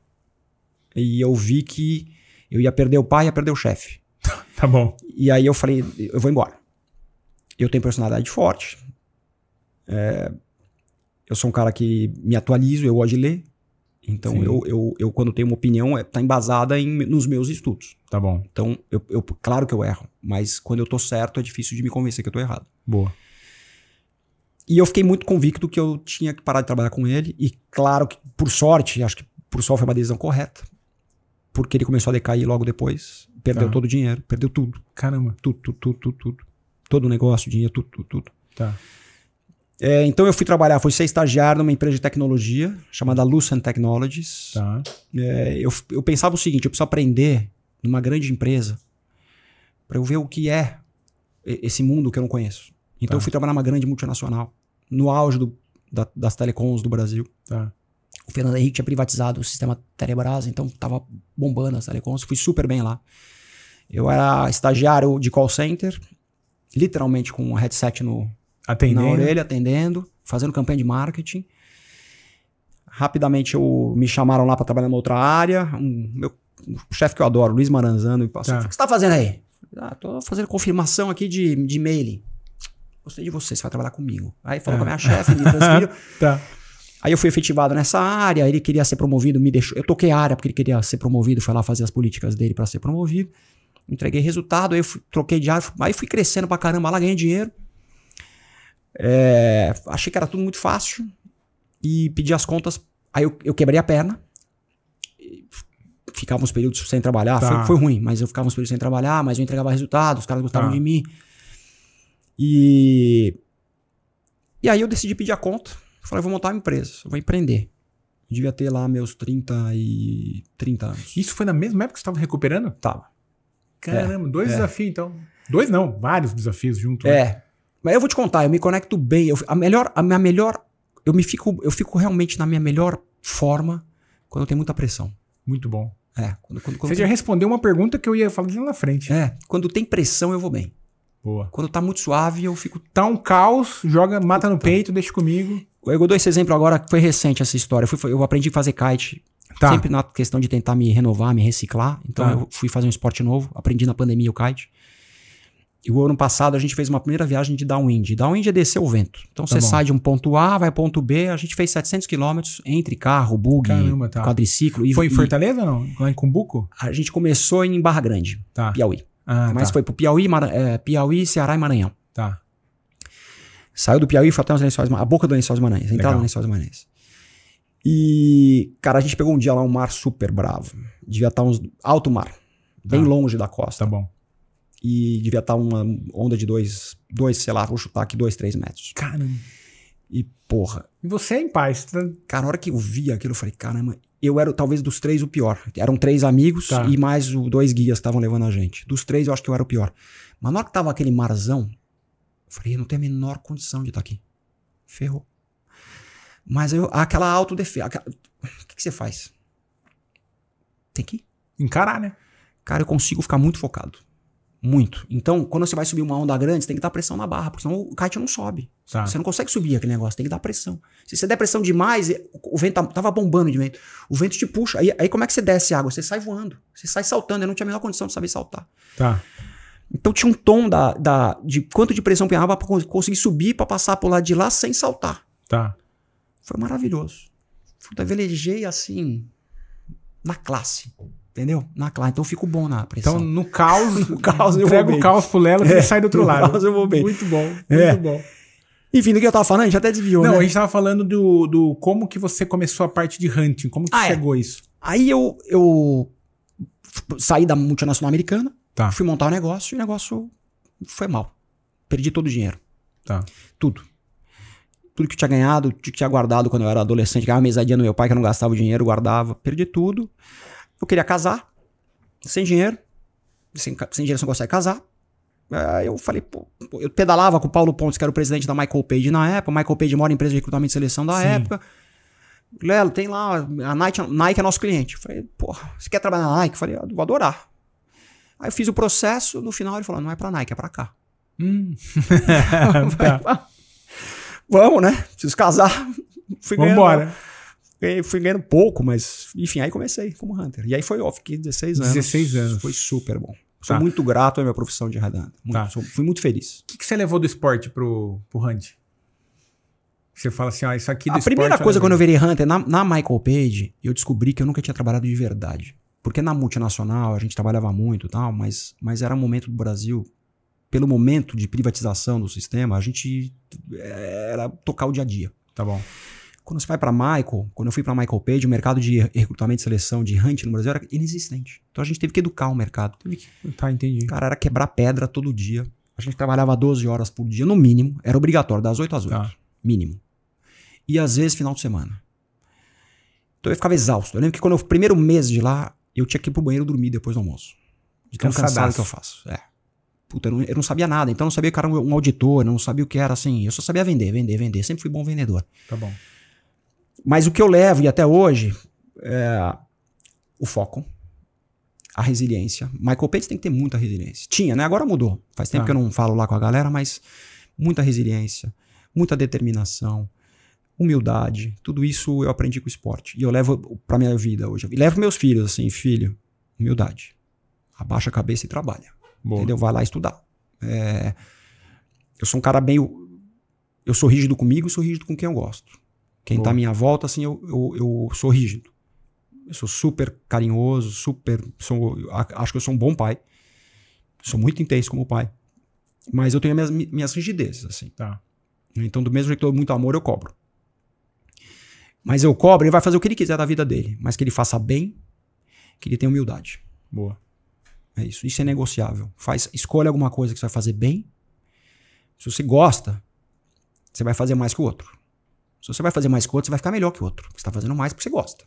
E eu vi que eu ia perder o pai e ia perder o chefe. Tá bom. E aí eu falei, eu vou embora. Eu tenho personalidade forte. Eu sou um cara que me atualizo, eu gosto de ler. Então, eu quando tenho uma opinião, tá embasada nos meus estudos. Tá bom. Então, claro que eu erro, mas quando eu tô certo, é difícil de me convencer que eu tô errado. Boa. E eu fiquei muito convicto que eu tinha que parar de trabalhar com ele. E claro que, por sorte, acho que por sorte foi uma decisão correta. Porque ele começou a decair logo depois. Perdeu todo o dinheiro, perdeu tudo. Caramba. Tudo. Todo o negócio, dinheiro, tudo. Tá. Então eu fui ser estagiário numa empresa de tecnologia chamada Lucent Technologies. Tá. Eu pensava o seguinte, eu preciso aprender numa grande empresa para eu ver o que é esse mundo que eu não conheço. Então eu fui trabalhar numa grande multinacional, no auge das telecoms do Brasil. Tá. O Fernando Henrique tinha privatizado o sistema Telebrás, então tava bombando as telecoms, fui super bem lá. Eu era estagiário de call center, literalmente com um headset na orelha, atendendo, fazendo campanha de marketing. Rapidamente me chamaram lá para trabalhar numa outra área. O chefe que eu adoro, Luiz Maranzano, me passou. O que você tá fazendo aí? Tô fazendo confirmação aqui de e-mail. Gostei de você vai trabalhar comigo. Aí falou com a minha chefe, me transferiu. Tá. Aí eu fui efetivado nessa área, ele queria ser promovido, me deixou. Eu toquei a área porque ele queria ser promovido, foi lá fazer as políticas dele para ser promovido. Entreguei resultado, aí eu troquei de área, aí fui crescendo pra caramba lá, ganhei dinheiro. Achei que era tudo muito fácil e pedi as contas. Aí eu quebrei a perna, ficava uns períodos sem trabalhar. Foi ruim, mas eu ficava uns períodos sem trabalhar, mas eu entregava resultados, os caras gostavam de mim. E aí eu decidi pedir a conta. Falei, vou montar uma empresa, eu vou empreender. Eu devia ter lá meus 30 anos. Isso foi na mesma época que você estava recuperando? Tava. Caramba, dois desafios então. Dois não, vários desafios juntos. Mas eu vou te contar, eu me conecto bem. Eu fico realmente na minha melhor forma quando eu tenho muita pressão. Muito bom. Quando você já respondeu uma pergunta que eu ia falar lá na frente. Quando tem pressão eu vou bem. Boa. Quando tá muito suave eu fico... Tá um caos, mata no peito, deixa comigo. Eu dou esse exemplo agora, que foi recente essa história. Eu aprendi a fazer kite, sempre na questão de tentar me renovar, me reciclar. Então eu fui fazer um esporte novo, aprendi na pandemia o kite. E o ano passado a gente fez uma primeira viagem de downwind. Downwind é descer o vento. Então você sai de um ponto A, vai ponto B. A gente fez 700 quilômetros entre carro, bug, quadriciclo. Foi em Fortaleza ou não? Lá em Cumbuco? A gente começou em Barra Grande, Piauí. Mas foi pro Piauí, Ceará e Maranhão. Tá. Saiu do Piauí e foi até a boca do Lençóis Maranhenses. Entrada do Lençóis Maranhenses. E, cara, a gente pegou um dia lá um mar super bravo. Devia estar alto mar. Bem longe da costa. Tá bom. E devia estar uma onda de dois, sei lá, vou chutar aqui 2, 3 metros. Caramba. E, porra. E você é em paz. Cara, na hora que eu vi aquilo, eu falei, caramba, eu era talvez dos 3 o pior. Eram 3 amigos e mais 2 guias que estavam levando a gente. Dos 3 eu acho que eu era o pior. Mas na hora que tava aquele marzão, eu falei, eu não tenho a menor condição de estar aqui. Ferrou. Mas aquela autodefesa. O que você faz? Tem que encarar, né? Cara, eu consigo ficar muito focado. Muito. Então, quando você vai subir uma onda grande, você tem que dar pressão na barra, porque senão o kite não sobe. Você não consegue subir aquele negócio, tem que dar pressão. Se você der pressão demais, o vento tava bombando de vento. O vento te puxa. Aí como é que você desce água? Você sai voando. Você sai saltando. Eu não tinha a menor condição de saber saltar. Tá. Então tinha um tom de quanto de pressão punhava pra conseguir subir, pra passar pro lado de lá sem saltar. Tá. Foi maravilhoso. Velejei assim, na classe. Entendeu? Na classe. Então eu fico bom na pressão. Então no caos, eu entrega o caos pro Lelo e ele sai do outro lado. No caos eu vou bem. Muito bom, muito bom. Enfim, do que eu tava falando, a gente até desviou, Não, né? a gente tava falando do como que você começou a parte de hunting, como que chegou isso? Aí eu saí da multinacional americana, fui montar um negócio e o negócio foi mal. Perdi todo o dinheiro. Tá. Tudo que eu tinha ganhado, que tinha guardado quando eu era adolescente, ganhava mesadinha no meu pai, que eu não gastava o dinheiro, guardava, perdi tudo. Eu queria casar, sem dinheiro. Sem dinheiro você não consegue casar. Aí eu falei, eu pedalava com o Paulo Pontes, que era o presidente da Michael Page na época. O Michael Page mora em empresa de recrutamento e seleção da época. Lelo, tem lá, a Nike é nosso cliente. Eu falei, porra, você quer trabalhar na Nike? Eu falei, eu vou adorar. Aí eu fiz o processo, no final ele falou, não é pra Nike, é pra cá. Vamos, né? Preciso casar. Vambora. Fui ganhando pouco, mas enfim, aí comecei como hunter. E aí fiquei 16 anos. 16 anos. Foi super bom. Sou muito grato à minha profissão de headhunter. Fui muito feliz. O que você levou do esporte pro hunt? Você fala assim, isso aqui do esporte... A primeira coisa quando eu virei hunter, na Michael Page, eu descobri que eu nunca tinha trabalhado de verdade. Porque na multinacional a gente trabalhava muito e tal, mas era um momento do Brasil, pelo momento de privatização do sistema, a gente era tocar o dia a dia. Tá bom. Quando você vai para quando eu fui para Michael Page, o mercado de recrutamento e seleção de hunting no Brasil era inexistente. Então a gente teve que educar o mercado. Tá, entendi. Cara, era quebrar pedra todo dia. A gente trabalhava 12 horas por dia, no mínimo. Era obrigatório, das 8 às 8. Tá. Mínimo. E às vezes final de semana. Então eu ficava exausto. Eu lembro que quando eu primeiro mês de lá, eu tinha que ir pro banheiro dormir depois do almoço. De tão cansado que eu faço. Puta, eu não sabia nada. Então eu não sabia que era um auditor, não sabia o que era assim. Eu só sabia vender. Sempre fui bom vendedor. Tá bom. Mas o que eu levo, e até hoje, é o foco, a resiliência. Michael Page tem que ter muita resiliência. Tinha, né? Agora mudou. Faz tempo que eu não falo lá com a galera, mas muita resiliência, muita determinação, humildade. Tudo isso eu aprendi com o esporte. E eu levo pra minha vida hoje. E levo meus filhos assim, filho, humildade. Abaixa a cabeça e trabalha. Boa. Entendeu? Vai lá estudar. Eu sou um cara meio... Eu sou rígido comigo e sou rígido com quem eu gosto. Quem tá à minha volta, assim, eu sou rígido. Eu sou super carinhoso, acho que eu sou um bom pai. Sou muito intenso como pai. Mas eu tenho minhas rigidezes, assim. Tá. Então, do mesmo jeito que eu dou muito amor, eu cobro. Mas eu cobro, ele vai fazer o que ele quiser da vida dele. Mas que ele faça bem, que ele tenha humildade. Boa. É isso. Isso é negociável. Escolha alguma coisa que você vai fazer bem. Se você gosta, você vai fazer mais que o outro. Se você vai fazer mais que o outro, você vai ficar melhor que o outro. Porque você está fazendo mais porque você gosta.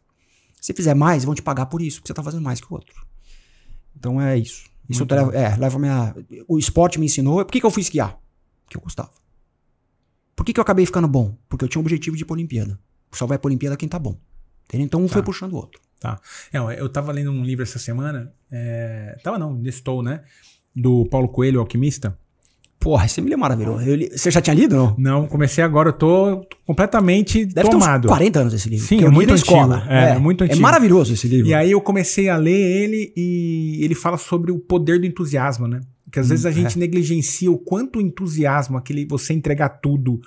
Se fizer mais, vão te pagar por isso, porque você está fazendo mais que o outro. Então é isso. Isso leva o esporte me ensinou. Por que eu fui esquiar? Porque eu gostava. Por que eu acabei ficando bom? Porque eu tinha um objetivo de ir pra Olimpíada. Só vai pra Olimpíada quem tá bom. Entendeu? Então um foi puxando o outro. Tá. Eu tava lendo um livro essa semana. Estou, né? Do Paulo Coelho, o Alquimista. Porra, esse livro é maravilhoso. Você já tinha lido, não? Não, comecei agora, eu tô completamente Deve tomado. ter uns 40 anos esse livro. Sim, é muito antigo. É muito antigo. É maravilhoso esse livro. E aí eu comecei a ler ele e ele fala sobre o poder do entusiasmo, né? Que às vezes a gente negligencia o quanto o entusiasmo, você entregar tudo,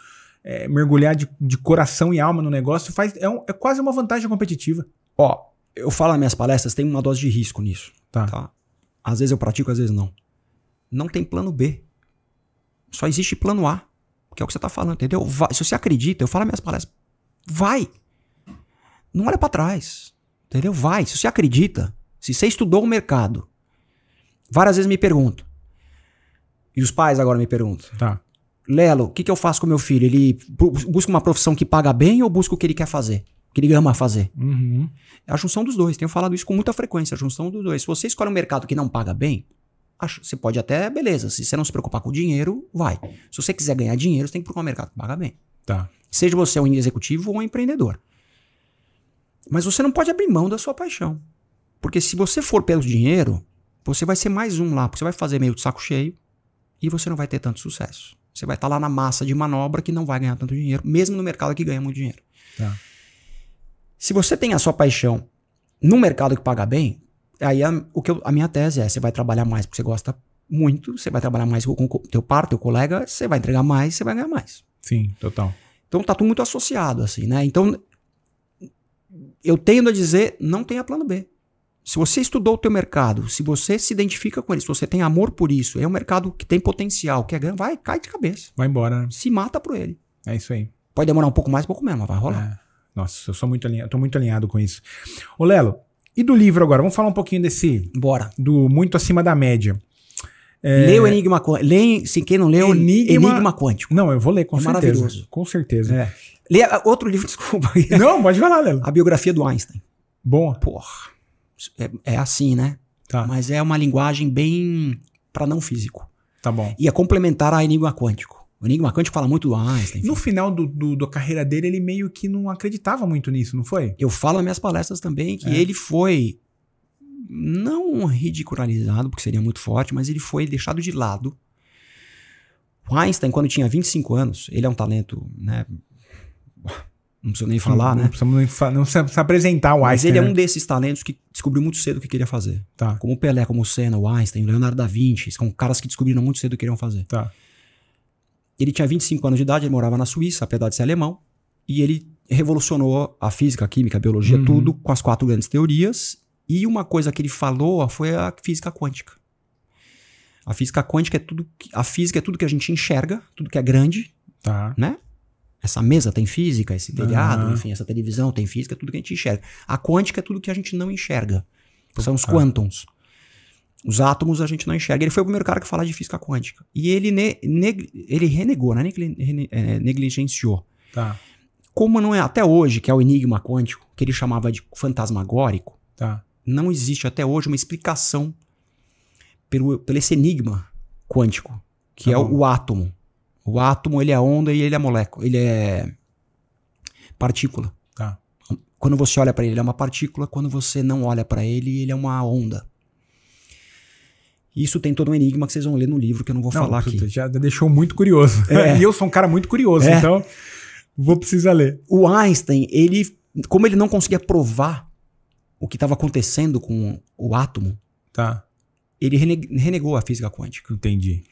mergulhar de coração e alma no negócio, é quase uma vantagem competitiva. Ó, eu falo nas minhas palestras, tem uma dose de risco nisso. Tá? Às vezes eu pratico, às vezes não. Não tem plano B. Só existe plano A, que é o que você tá falando, entendeu? Se você acredita, eu falo nas minhas palestras, vai. Não olha pra trás, entendeu? Vai. Se você acredita, se você estudou o mercado, várias vezes me perguntam, e os pais agora me perguntam, Lelo, o que eu faço com meu filho? Ele busca uma profissão que paga bem ou busca o que ele quer fazer? O que ele ama fazer? Uhum. É a junção dos dois. Tenho falado isso com muita frequência, a junção dos dois. Se você escolhe um mercado que não paga bem, você pode até, beleza, se você não se preocupar com o dinheiro, vai. Se você quiser ganhar dinheiro, você tem que procurar um mercado que paga bem. Seja você um executivo ou um empreendedor. Mas você não pode abrir mão da sua paixão. Porque se você for pelo dinheiro, você vai ser mais um lá, porque você vai fazer meio de saco cheio e você não vai ter tanto sucesso. Você vai estar lá na massa de manobra que não vai ganhar tanto dinheiro, mesmo no mercado que ganha muito dinheiro. Se você tem a sua paixão num mercado que paga bem, aí a minha tese é, você vai trabalhar mais porque você gosta muito, você vai trabalhar mais com o teu par, teu colega, você vai entregar mais, você vai ganhar mais. Sim, total. Então tá tudo muito associado, assim, né? Então, eu tendo a dizer, não tenha plano B. Se você estudou o teu mercado, se você se identifica com ele, se você tem amor por isso, é um mercado que tem potencial, que é grande, cai de cabeça. Vai embora, né? Se mata por ele. É isso aí. Pode demorar um pouco mais, um pouco menos, mas vai rolar. Nossa, eu sou muito alinhado, tô muito alinhado com isso. Ô Lelo, e do livro agora? Vamos falar um pouquinho desse... Bora. Do Muito Acima da Média. Lê o Enigma Quântico. Se quem não leu, Enigma Quântico. Não, eu vou ler, com certeza. Maravilhoso. Com certeza. Lê outro livro, desculpa. Não, pode falar, Lelo. A biografia do Einstein. Boa. Porra. É assim, né? Mas é uma linguagem bem para não físico. Tá bom. E é complementar a Enigma Quântico. O Enigma Quântico fala muito do Einstein. No final da carreira dele, ele meio que não acreditava muito nisso, não foi? Eu falo nas minhas palestras também que ele foi não ridicularizado, porque seria muito forte, mas ele foi deixado de lado. O Einstein, quando tinha 25 anos, ele é um talento, né? Não preciso nem falar, né? Não precisa apresentar o Einstein. Mas ele é um desses talentos que descobriu muito cedo o que queria fazer. Como o Pelé, como o Senna, o Einstein, o Leonardo da Vinci. São caras que descobriram muito cedo o que queriam fazer. Ele tinha 25 anos de idade, ele morava na Suíça, apesar de ser alemão. E ele revolucionou a física, a química, a biologia, tudo com as 4 grandes teorias. E uma coisa que ele falou foi a física quântica. A física quântica é tudo... A física é tudo que a gente enxerga, tudo que é grande, né? Essa mesa tem física, esse telhado, enfim, essa televisão tem física, tudo que a gente enxerga. A quântica é tudo que a gente não enxerga. São os quântons. Os átomos a gente não enxerga. Ele foi o primeiro cara que fala de física quântica. E ele renegou, né? Negligenciou. Como não é até hoje, que é o enigma quântico, que ele chamava de fantasmagórico, não existe até hoje uma explicação pelo esse enigma quântico, que é o átomo. O átomo, ele é onda e ele é molécula. Ele é partícula. Quando você olha para ele, ele é uma partícula. Quando você não olha para ele, ele é uma onda. Isso tem todo um enigma que vocês vão ler no livro, que eu não vou falar aqui. Já deixou muito curioso. E eu sou um cara muito curioso, então vou precisar ler. O Einstein, como ele não conseguia provar o que estava acontecendo com o átomo, ele renegou a física quântica. Entendi.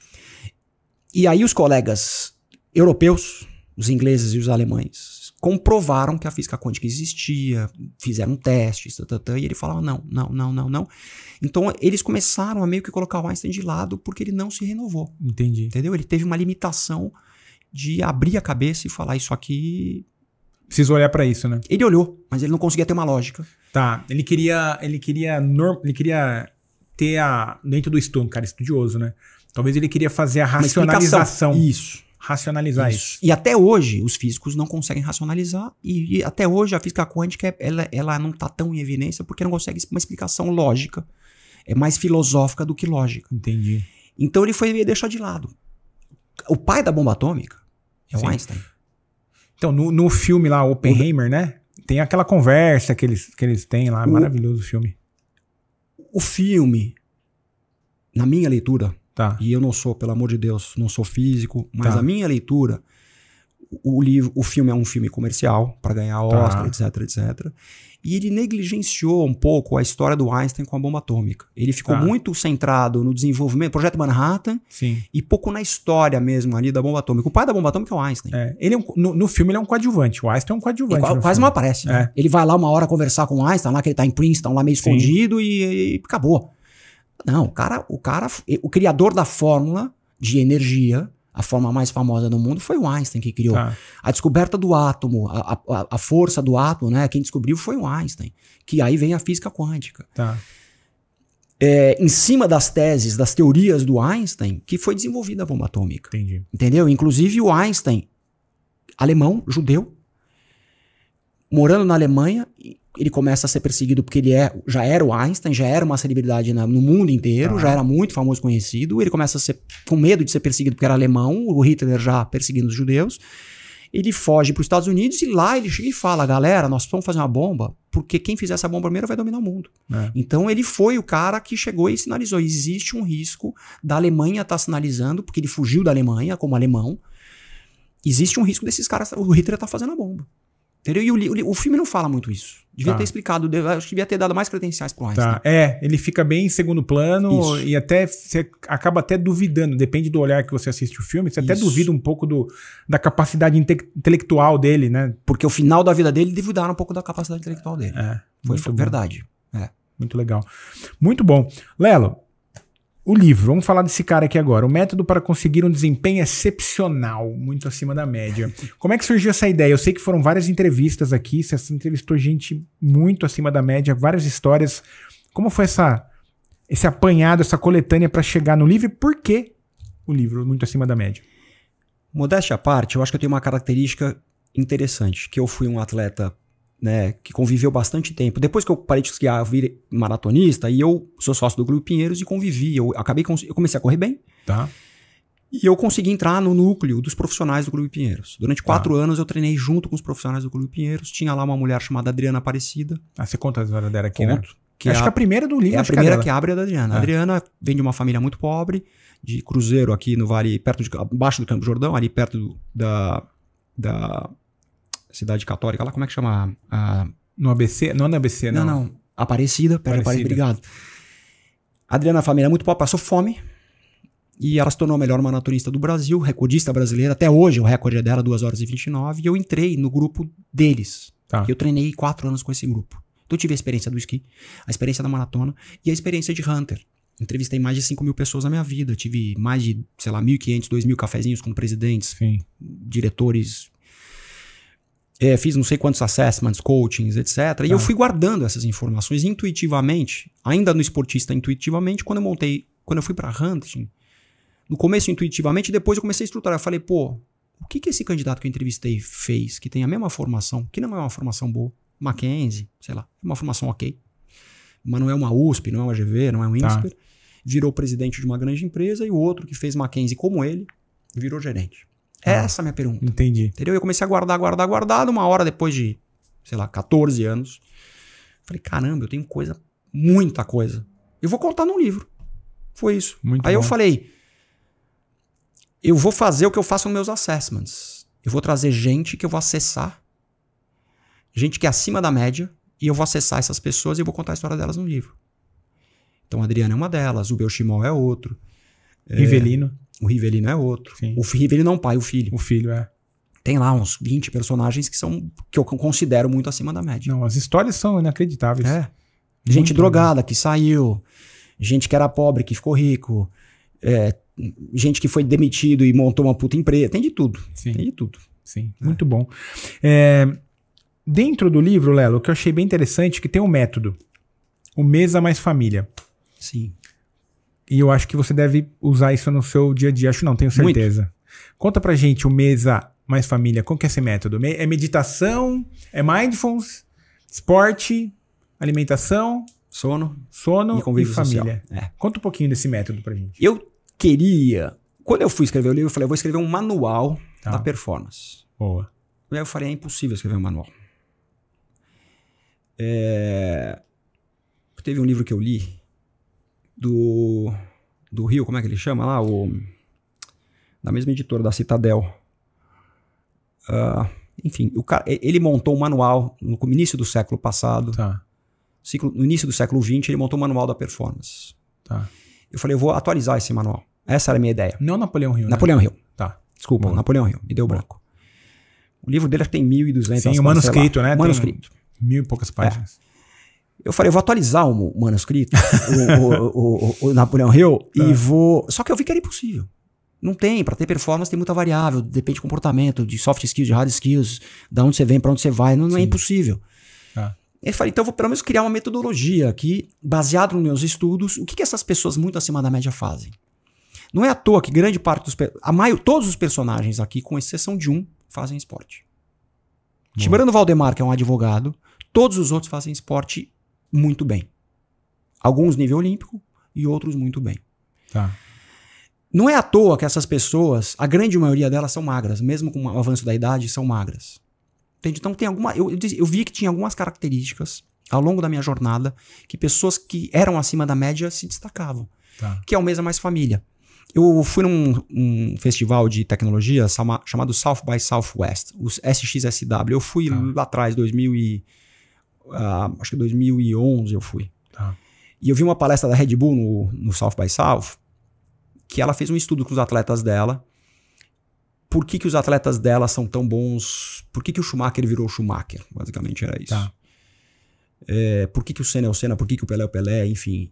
E aí os colegas europeus, os ingleses e os alemães, comprovaram que a física quântica existia, fizeram testes, e ele falava não. Então eles começaram a meio que colocar o Einstein de lado porque ele não se renovou. Entendi. Entendeu? Ele teve uma limitação de abrir a cabeça e falar isso aqui... Preciso olhar pra isso, né? Ele olhou, mas ele não conseguia ter uma lógica. Ele queria ter dentro do estudo, um cara estudioso, né? Talvez ele queria fazer a racionalização. Isso. Racionalizar isso. E até hoje, os físicos não conseguem racionalizar. E até hoje, a física quântica, ela não está tão em evidência porque não consegue uma explicação lógica. É mais filosófica do que lógica. Entendi. Então ele foi deixar de lado. O pai da bomba atômica é o Einstein. Então, no filme lá, Oppenheimer, né? Tem aquela conversa que eles têm lá. Maravilhoso o filme. O filme, na minha leitura, Tá. E eu não sou, pelo amor de Deus, não sou físico, mas Tá. a minha leitura, o filme é um filme comercial para ganhar Oscar, etc, etc. E ele negligenciou um pouco a história do Einstein com a bomba atômica. Ele ficou muito centrado no desenvolvimento do Projeto Manhattan. Sim. E pouco na história mesmo ali da bomba atômica. O pai da bomba atômica é o Einstein. Ele no filme ele é um coadjuvante. O Einstein é um coadjuvante. Ele quase não aparece. Né? Ele vai lá uma hora conversar com o Einstein, lá que ele tá em Princeton, lá meio escondido, e acabou. Não, o criador da fórmula de energia, a forma mais famosa do mundo, foi o Einstein que criou. A descoberta do átomo, a força do átomo, né? Quem descobriu foi o Einstein. Que aí vem a física quântica. Em cima das teses, das teorias do Einstein, que foi desenvolvida a bomba atômica. Entendi. Entendeu? Inclusive o Einstein, alemão, judeu, morando na Alemanha, ele começa a ser perseguido porque ele já era o Einstein, já era uma celebridade no mundo inteiro, já era muito famoso, conhecido. Ele começa a ser com medo de ser perseguido porque era alemão, o Hitler já perseguindo os judeus. Ele foge para os Estados Unidos e lá ele chega e fala, galera, nós vamos fazer uma bomba, porque quem fizer essa bomba primeiro vai dominar o mundo. Então ele foi o cara que chegou e sinalizou, existe um risco da Alemanha estar sinalizando, porque ele fugiu da Alemanha como alemão, existe um risco desses caras, o Hitler tá fazendo a bomba. Entendeu? E o filme não fala muito isso. Devia ter explicado, acho que devia ter dado mais credenciais pro Einstein. Ele fica bem em segundo plano e até você acaba até duvidando, depende do olhar que você assiste o filme, você até duvida um pouco da capacidade intelectual dele, né? Porque o final da vida dele duvidaram um pouco da capacidade intelectual dele. Foi verdade. Muito legal. Muito bom. Lelo, o livro, vamos falar desse cara aqui agora. O método para conseguir um desempenho excepcional, muito acima da média. Como é que surgiu essa ideia? Eu sei que foram várias entrevistas aqui, você entrevistou gente muito acima da média, várias histórias. Como foi esse apanhado, essa coletânea para chegar no livro e por que o livro muito acima da média? Modéstia à parte, eu acho que eu tenho uma característica interessante, que eu fui um atleta, né, que conviveu bastante tempo. Depois que eu parei de esquiar, eu virei maratonista e eu sou sócio do Clube Pinheiros e convivi. Eu comecei a correr bem. E eu consegui entrar no núcleo dos profissionais do Clube Pinheiros. Durante 4 anos eu treinei junto com os profissionais do Clube Pinheiros. Tinha lá uma mulher chamada Adriana Aparecida. Você conta a história dela aqui, né? Acho que a primeira do livro é a primeira que abre é da Adriana. A Adriana vem de uma família muito pobre, de Cruzeiro aqui no Vale, abaixo do Campo Jordão, ali perto da Cidade Católica, lá como é que chama? No ABC? Não é no ABC, não. Não. Aparecida, obrigado. A Adriana, a família é muito pobre, passou fome. E ela se tornou a melhor maratonista do Brasil, recordista brasileira. Até hoje o recorde é dela, 2 horas e 29. E eu entrei no grupo deles. Eu treinei 4 anos com esse grupo. Então eu tive a experiência do esqui, a experiência da maratona e a experiência de Hunter. Entrevistei mais de 5 mil pessoas na minha vida. Tive mais de, 1.500, 2.000 cafezinhos com presidentes, diretores. Fiz não sei quantos assessments, coachings, etc. E eu fui guardando essas informações intuitivamente, ainda no esportista intuitivamente, quando eu fui para Hunting, no começo intuitivamente, e depois eu comecei a estruturar. Eu falei, o que esse candidato que eu entrevistei fez, que tem a mesma formação, que não é uma formação boa, Mackenzie, sei lá, é uma formação ok, mas não é uma USP, não é uma GV, não é um INSPER, virou presidente de uma grande empresa, e o outro que fez Mackenzie como ele, virou gerente. Essa é a minha pergunta. Entendi. Entendeu? Eu comecei a guardar. Uma hora depois de, 14 anos. Falei, caramba, eu tenho muita coisa. Eu vou contar num livro. Foi isso. Aí eu falei, eu vou fazer o que eu faço nos meus assessments. Eu vou trazer gente que eu vou acessar. Gente que é acima da média. E eu vou acessar essas pessoas e eu vou contar a história delas no livro. Então a Adriana é uma delas. O Belchimol é outro. Rivelino. O Rivelino é outro. Sim. O Rivelino não é um pai, o filho. O filho, Tem lá uns 20 personagens que eu considero muito acima da média. Não, as histórias são inacreditáveis. Gente drogada que saiu. Gente que era pobre que ficou rico. Gente que foi demitido e montou uma puta empresa. Tem de tudo. Sim. Tem de tudo. Sim, muito bom. Dentro do livro, Lelo, o que eu achei bem interessante é que tem um método. O Mesa mais Família. Sim. E eu acho que você deve usar isso no seu dia a dia. Acho não, tenho certeza. Muito. Conta pra gente o Mesa mais Família. Como que é esse método? É meditação? É mindfulness? Esporte? Alimentação? Sono e convívio família. Conta um pouquinho desse método pra gente. Quando eu fui escrever o livro, eu falei, eu vou escrever um manual da performance. Boa. Aí eu falei, é impossível escrever um manual. Teve um livro que eu li do Rio, como é que ele chama lá? Da mesma editora, da Citadel. Enfim, ele montou um manual no início do século passado. Tá. No início do século XX, ele montou um manual da performance. Tá. Eu falei, eu vou atualizar esse manual. Essa era a minha ideia. Não Napoleão Hill, Napoleão Hill. Tá. Desculpa, Boa. Napoleão Hill. Me deu branco. O livro dele tem 1.200 Sim, o manuscrito, né? Manuscrito. Tem 1000 e poucas páginas. Eu falei, eu vou atualizar o manuscrito, o Napoleão Hill, e vou... Só que eu vi que era impossível. Não tem, para ter performance tem muita variável, depende de comportamento, de soft skills, de hard skills, da onde você vem, para onde você vai, não é impossível. Eu falei, então eu vou pelo menos criar uma metodologia aqui, baseado nos meus estudos, o que essas pessoas muito acima da média fazem. Não é à toa que grande parte todos os personagens aqui, com exceção de um, fazem esporte. Tirando Valdemar, que é um advogado, todos os outros fazem esporte muito bem. Alguns nível olímpico e outros muito bem. Tá. Não é à toa que essas pessoas, a grande maioria delas são magras, mesmo com o avanço da idade, são magras. Entende? Então tem eu vi que tinha algumas características ao longo da minha jornada que pessoas que eram acima da média se destacavam. Tá. Que é o Mesa Mais Família. Eu fui num festival de tecnologia chamado South by Southwest, os SXSW. Eu fui lá atrás, acho que 2011 eu fui. Tá. E eu vi uma palestra da Red Bull no South by South, que ela fez um estudo com os atletas dela. Por que os atletas dela são tão bons? Por que o Schumacher virou Schumacher? Basicamente era isso. Tá. Por que o Senna é o Senna? Por que o Pelé é o Pelé? Enfim.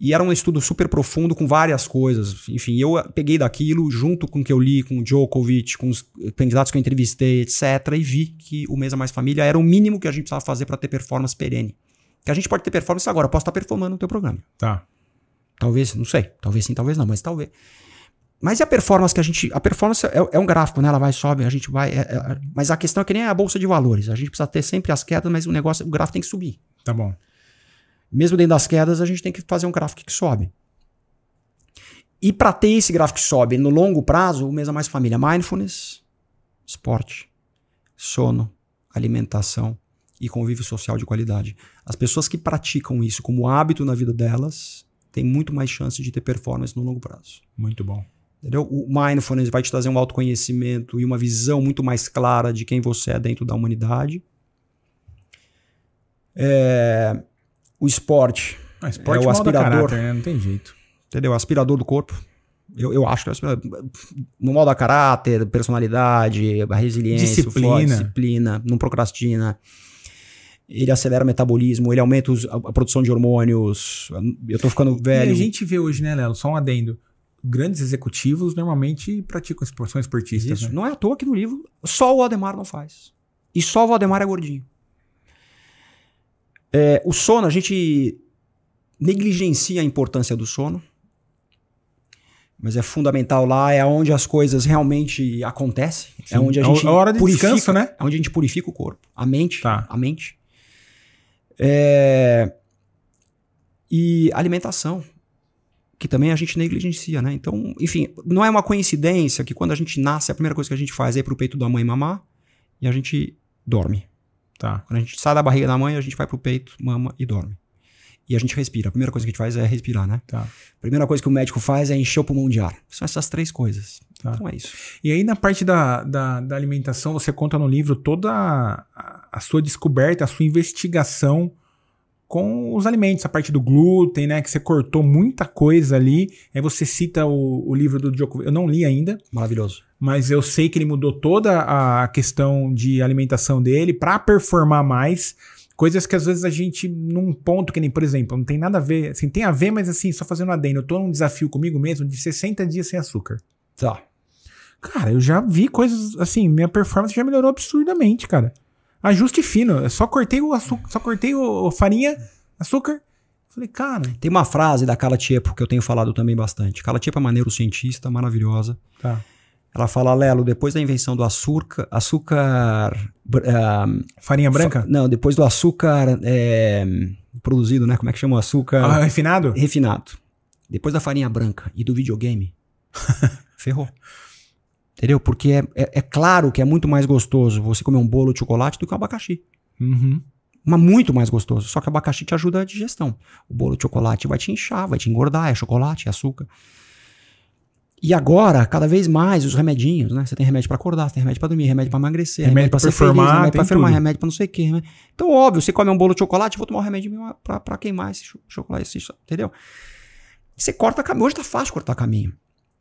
E era um estudo super profundo com várias coisas. Enfim, eu peguei daquilo junto com o que eu li, com o Djokovic, com os candidatos que eu entrevistei, etc. E vi que o Mesa Mais Família era o mínimo que a gente precisava fazer para ter performance perene. Que a gente pode ter performance agora. Eu posso estar performando no teu programa. Tá. Talvez, não sei. Talvez sim, talvez não, mas talvez. Mas e a performance que a gente... A performance é um gráfico, né? Ela vai, sobe, a gente vai... mas a questão é que nem a bolsa de valores. A gente precisa ter sempre as quedas, mas o gráfico tem que subir. Tá bom. Mesmo dentro das quedas, a gente tem que fazer um gráfico que sobe. E para ter esse gráfico que sobe no longo prazo, o Mesa Mais Família, mindfulness, esporte, sono, alimentação e convívio social de qualidade. As pessoas que praticam isso como hábito na vida delas têm muito mais chance de ter performance no longo prazo. Muito bom. Entendeu? O mindfulness vai te trazer um autoconhecimento e uma visão muito mais clara de quem você é dentro da humanidade. O esporte, esporte é o aspirador, caráter, né? Não tem jeito. Entendeu? O aspirador do corpo. Eu acho que no modo a caráter, personalidade, a resiliência, disciplina, não procrastina. Ele acelera o metabolismo, ele aumenta a produção de hormônios. Eu tô ficando velho. E a gente vê hoje, né, Lelo? Só um adendo. Grandes executivos normalmente praticam são esportistas. Isso. Né? Não é à toa que no livro só o Ademar não faz. E só o Ademar é gordinho. O sono, a gente negligencia a importância do sono. Mas é fundamental lá, é onde as coisas realmente acontecem. Sim. É onde a gente hora de descanso, né? É onde a gente purifica o corpo, a mente. Tá. A mente. E alimentação, que também a gente negligencia, né? Então, enfim, não é uma coincidência que quando a gente nasce, a primeira coisa que a gente faz é ir pro peito da mãe mamar e a gente dorme. Tá. Quando a gente sai da barriga da mãe, a gente vai pro peito, mama e dorme. E a gente respira. A primeira coisa que a gente faz é respirar, né? Tá. A primeira coisa que o médico faz é encher o pulmão de ar. São essas três coisas. Tá. Então é isso. E aí na parte da alimentação, você conta no livro toda a sua descoberta, a sua investigação com os alimentos, a parte do glúten, né? Que você cortou muita coisa ali. Aí você cita o livro do Djokovic. Eu não li ainda. Maravilhoso. Mas eu sei que ele mudou toda a questão de alimentação dele para performar mais. Coisas que às vezes a gente, num ponto que nem, por exemplo, não tem nada a ver, assim, tem a ver, mas assim, só fazendo um adendo, eu tô num desafio comigo mesmo de 60 dias sem açúcar. Tá. Cara, eu já vi coisas, assim, minha performance já melhorou absurdamente, cara. Ajuste fino, eu só cortei o açúcar, só cortei o farinha, açúcar. Falei, cara... Tem uma frase da Carla Tiepo que eu tenho falado também bastante. Carla Tiepo é uma neurocientista maravilhosa. Tá. Ela fala, Lelo, depois da invenção do açúcar... farinha branca? Não, depois do açúcar produzido, né? Como é que chama o açúcar? Refinado? Refinado. Depois da farinha branca e do videogame, ferrou. Entendeu? Porque é claro que é muito mais gostoso você comer um bolo de chocolate do que um abacaxi. Uhum. Mas muito mais gostoso. Só que o abacaxi te ajuda a digestão. O bolo de chocolate vai te inchar, vai te engordar. É chocolate, é açúcar. E agora, cada vez mais, os remedinhos, né? Você tem remédio pra acordar, você tem remédio pra dormir, remédio pra emagrecer, remédio pra ser feliz, remédio pra enfermar, remédio pra não sei o quê. Né? Então, óbvio, você come um bolo de chocolate, eu vou tomar um remédio pra queimar esse chocolate, entendeu? Você corta caminho. Hoje tá fácil cortar caminho.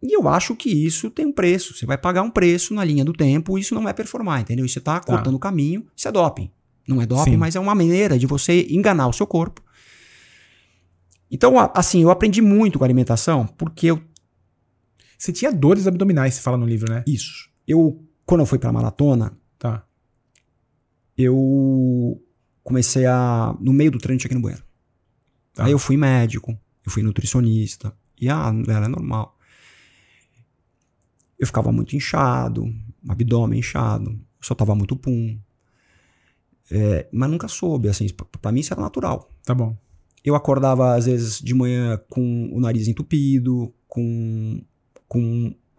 E eu acho que isso tem um preço. Você vai pagar um preço na linha do tempo, isso não é performar, entendeu? Isso você tá cortando o caminho, isso é doping. Não é doping, mas é uma maneira de você enganar o seu corpo. Então, assim, eu aprendi muito com a alimentação, porque Você tinha dores abdominais, você fala no livro, né? Isso. Quando eu fui pra maratona, eu comecei no meio do treino, tinha aqui no banheiro. Aí eu fui médico, eu fui nutricionista, e era normal. Eu ficava muito inchado, abdômen inchado, eu soltava muito pum. Mas nunca soube, assim, pra mim isso era natural. Tá bom. Eu acordava, às vezes, de manhã com o nariz entupido, com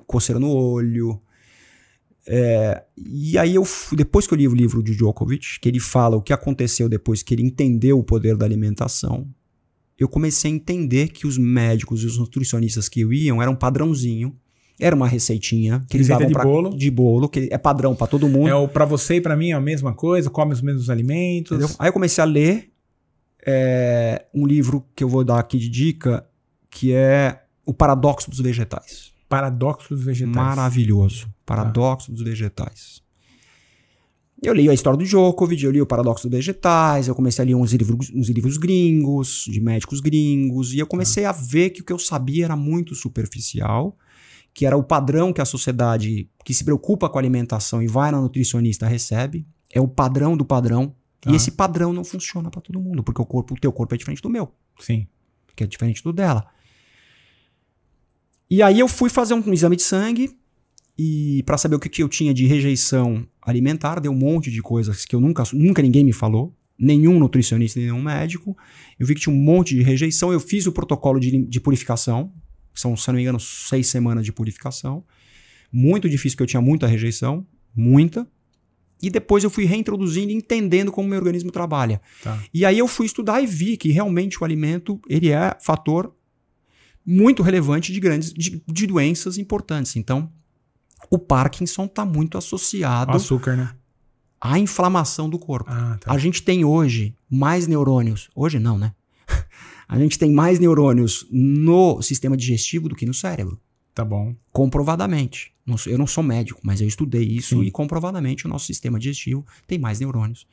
coceira no olho. E aí, depois que eu li o livro de Djokovic, que ele fala o que aconteceu depois que ele entendeu o poder da alimentação, eu comecei a entender que os médicos e os nutricionistas que iam eram padrãozinho. Era uma receitinha que eles davam de bolo, que é padrão para todo mundo. Para você e para mim é a mesma coisa, come os mesmos alimentos. Entendeu? Aí eu comecei a ler um livro que eu vou dar aqui de dica, que é O Paradoxo dos Vegetais. Paradoxo dos Vegetais. Maravilhoso. Paradoxo dos Vegetais. Eu li a história do Djokovic, eu li o Paradoxo dos Vegetais, eu comecei a ler uns livros gringos, de médicos gringos, e eu comecei a ver que o que eu sabia era muito superficial, que era o padrão que a sociedade que se preocupa com a alimentação e vai na nutricionista recebe, é o padrão do padrão, e esse padrão não funciona para todo mundo, porque o teu corpo é diferente do meu. Sim. Que é diferente do dela. E aí eu fui fazer um exame de sangue e para saber o que eu tinha de rejeição alimentar, deu um monte de coisas que eu nunca ninguém me falou, nenhum nutricionista, nenhum médico. Eu vi que tinha um monte de rejeição, eu fiz o protocolo de purificação, são, se não me engano, 6 semanas de purificação. Muito difícil, porque eu tinha muita rejeição, muita. E depois eu fui reintroduzindo e entendendo como o meu organismo trabalha. E aí eu fui estudar e vi que realmente o alimento ele é fator muito relevante de doenças importantes. Então, o Parkinson está muito associado açúcar, né? à inflamação do corpo. A gente tem hoje mais neurônios. Hoje não, né? A gente tem mais neurônios no sistema digestivo do que no cérebro. Tá bom. Comprovadamente. Eu não sou médico, mas eu estudei isso e comprovadamente o nosso sistema digestivo tem mais neurônios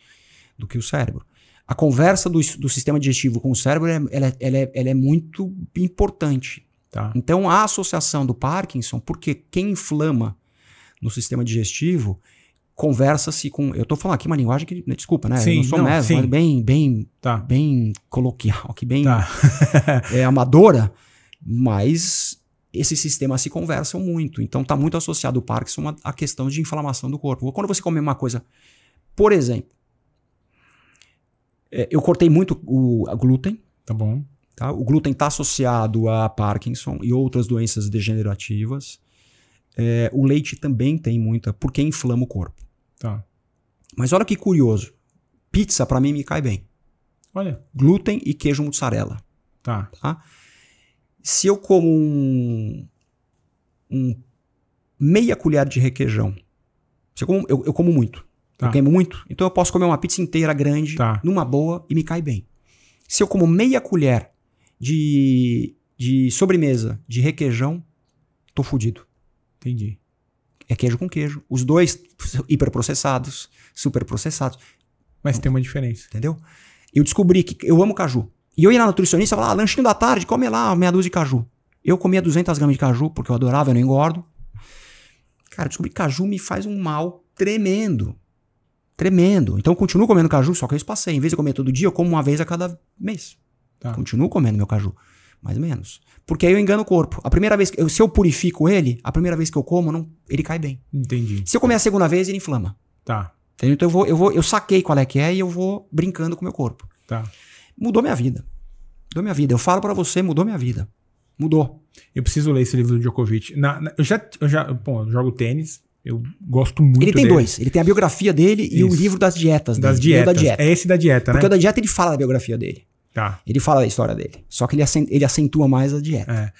do que o cérebro. A conversa do sistema digestivo com o cérebro ela é muito importante. Então, a associação do Parkinson, porque quem inflama no sistema digestivo conversa-se com... Eu estou falando aqui uma linguagem que... Desculpa, né? Eu não sou médico, mas bem coloquial, que bem amadora, mas esses sistemas se conversam muito. Então, está muito associado o Parkinson à questão de inflamação do corpo. Quando você come uma coisa... Por exemplo, eu cortei muito o glúten. Tá bom. O glúten está associado a Parkinson e outras doenças degenerativas. O leite também tem muita, porque inflama o corpo. Mas olha que curioso. Pizza, para mim, me cai bem. Olha. Glúten e queijo mussarela. Tá? Se eu como meia colher de requeijão, eu como muito. Eu queimo muito. Então eu posso comer uma pizza inteira grande, numa boa, e me cai bem. Se eu como meia colher de sobremesa de requeijão, tô fudido. Entendi. É queijo com queijo. Os dois hiperprocessados, superprocessados. Mas tem uma diferença. Entendeu? Eu descobri que eu amo caju. E eu ia na nutricionista e falava, lanchinho da tarde, come lá meia dúzia de caju. Eu comia 200 gramas de caju, porque eu adorava, eu não engordo. Cara, eu descobri que caju me faz um mal tremendo. Tremendo. Então eu continuo comendo caju, só que eu espacei. Em vez de eu comer todo dia, eu como uma vez a cada mês. Continuo comendo meu caju. Mais ou menos. Porque aí eu engano o corpo. A primeira vez se eu purifico ele, a primeira vez que eu como, ele cai bem. Entendi. Se eu comer a segunda vez, ele inflama. Entendeu? Então eu saquei qual é que é e eu vou brincando com o meu corpo. Mudou minha vida. Mudou minha vida. Eu falo pra você, mudou minha vida. Mudou. Eu preciso ler esse livro do Djokovic. Eu jogo tênis. Eu gosto muito Ele tem dele. dois. Ele tem a biografia dele e o livro das dietas Das dele. dietas. Da dieta. É esse da dieta, Porque né? o da dieta ele fala da biografia dele. Tá. Ele fala da história dele. Só que ele acentua mais a dieta. É.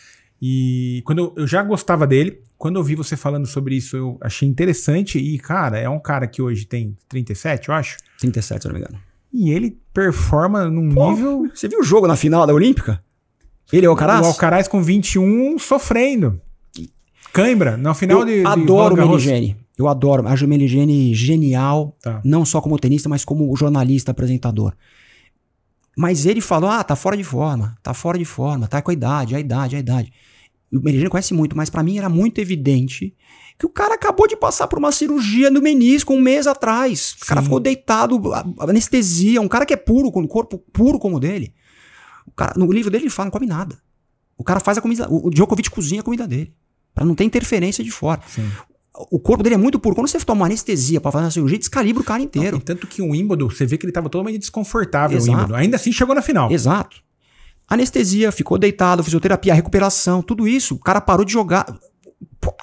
E quando eu já gostava dele, quando eu vi você falando sobre isso, eu achei interessante. E, cara, é um cara que hoje tem 37, eu acho. 37, se eu não me engano. E ele performa num nível... Você viu o jogo na final da Olímpica? Ele é o Alcaraz? O Alcaraz com 21 sofrendo. Cãibra, na final de adoro o Roland Garros. Meligeni. Eu adoro. Acho o Meligeni genial. Tá. Não só como tenista, mas como jornalista, apresentador. Mas ele falou, tá fora de forma, tá com a idade. O Meligeni conhece muito, mas pra mim era muito evidente que o cara acabou de passar por uma cirurgia no menisco um mês atrás. O cara ficou deitado, anestesia, um cara que é puro, com o corpo puro como o dele. O cara, no livro dele ele fala, não come nada. O cara faz a comida, o Djokovic cozinha a comida dele, pra não ter interferência de fora. Sim. O corpo dele é muito puro. Quando você toma uma anestesia pra fazer uma cirurgia, descalibra o cara inteiro. Não, tanto que o Wimbledon, você vê que ele tava totalmente desconfortável. Exato. O Wimbledon. Ainda assim chegou na final. Exato. Anestesia, ficou deitado, fisioterapia, recuperação, tudo isso. O cara parou de jogar. Pô,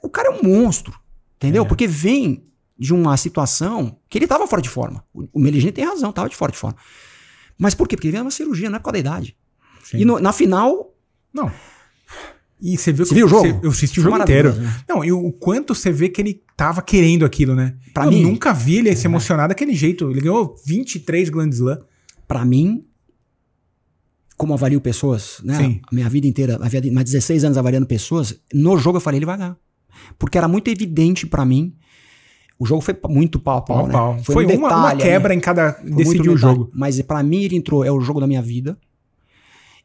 o cara é um monstro, entendeu? Porque vem de uma situação que ele tava fora de forma. O Meligeni tem razão, tava de fora de forma. Mas por quê? Porque ele veio uma cirurgia, não é por causa da idade. Sim. E na final... Não. E você viu o jogo? Eu assisti o jogo inteiro. Né? Não, e o quanto você vê que ele tava querendo aquilo, né? Pra mim, nunca vi ele se emocionar daquele jeito. Ele ganhou 23 Grand Slam. Pra mim, como avalio pessoas, né? Sim. A minha vida inteira, mais de 16 anos avaliando pessoas, no jogo eu falei, ele vai ganhar. Porque era muito evidente pra mim. O jogo foi muito pau a pau, né? Pau. Foi um uma detalhe, quebra né? em cada... Foi Decidiu muito o jogo. Mas pra mim ele entrou, é o jogo da minha vida.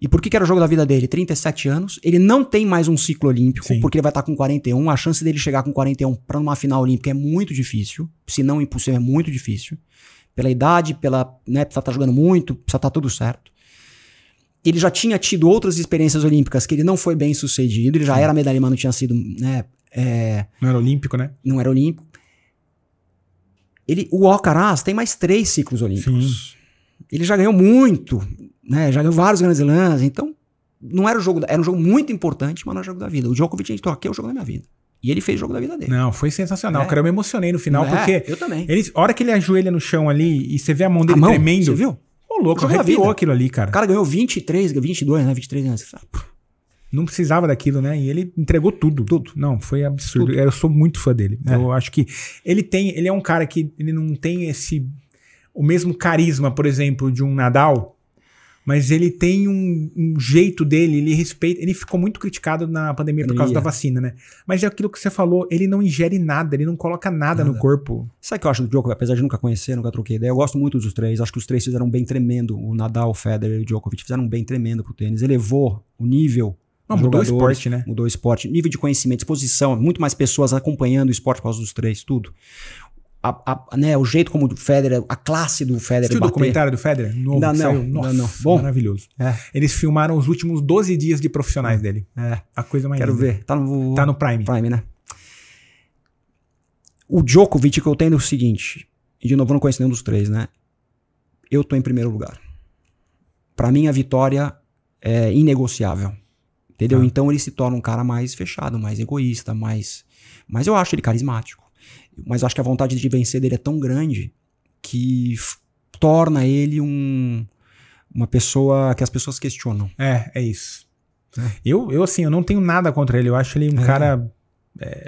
E por que era o jogo da vida dele? 37 anos. Ele não tem mais um ciclo olímpico, Sim. porque ele vai estar com 41. A chance dele chegar com 41 para uma final olímpica é muito difícil. Se não impossível, é muito difícil. Pela idade, né, precisa estar jogando muito, precisa estar tudo certo. Ele já tinha tido outras experiências olímpicas que ele não foi bem sucedido. Ele já era medalha, mas não tinha sido, né? Não era olímpico, né? Não era olímpico. O Alcaraz tem mais 3 ciclos olímpicos. Sim. Ele já ganhou muito, né? Já ganhou vários grandes lãs. Então, não era era um jogo muito importante, mas não era o jogo da vida. O Djokovic entrou aqui, é o jogo da minha vida. E ele fez o jogo da vida dele. Não, foi sensacional. Cara, eu me emocionei no final, porque... Eu também. A hora que ele ajoelha no chão ali e você vê a mão dele tremendo... Você viu? Ô, louco, Jogo da arrepiou vida. aqui, cara. O cara ganhou 22, né? 23 anos. Não precisava daquilo, né? E ele entregou tudo. Tudo. Não, foi absurdo. Tudo. Eu sou muito fã dele. Eu acho que ele é um cara que ele não tem o mesmo carisma, por exemplo, de um Nadal, mas ele tem um jeito dele, ele respeita. Ele ficou muito criticado na pandemia por causa da vacina, né? Mas é aquilo que você falou, ele não ingere nada, ele não coloca nada no corpo. Sabe o que eu acho do Djokovic? Apesar de nunca conhecer, nunca troquei ideia, eu gosto muito dos três. Acho que os três fizeram um bem tremendo. O Nadal, o Federer e o Djokovic fizeram um bem tremendo pro tênis. Elevou o nível. Mudou o esporte, né? Mudou o esporte. Nível de conhecimento, exposição, muito mais pessoas acompanhando o esporte por causa dos três, tudo. Né, o jeito como o Federer, a classe do Federer Você viu o documentário do Federer? Novo, não. Bom. Maravilhoso. Eles filmaram os últimos 12 dias de profissionais dele. A coisa mais Quero linda. ver. Tá no Prime. Prime, né? O Djokovic que eu tenho é o seguinte, e de novo eu não conheço nenhum dos três, né? Eu tô em primeiro lugar. Pra mim a vitória é inegociável. Entendeu? Então ele se torna um cara mais fechado, mais egoísta, mais... Mas eu acho ele carismático. Mas eu acho que a vontade de vencer dele é tão grande que torna ele uma pessoa que as pessoas questionam. É isso. Eu assim, eu não tenho nada contra ele. Eu acho ele um cara...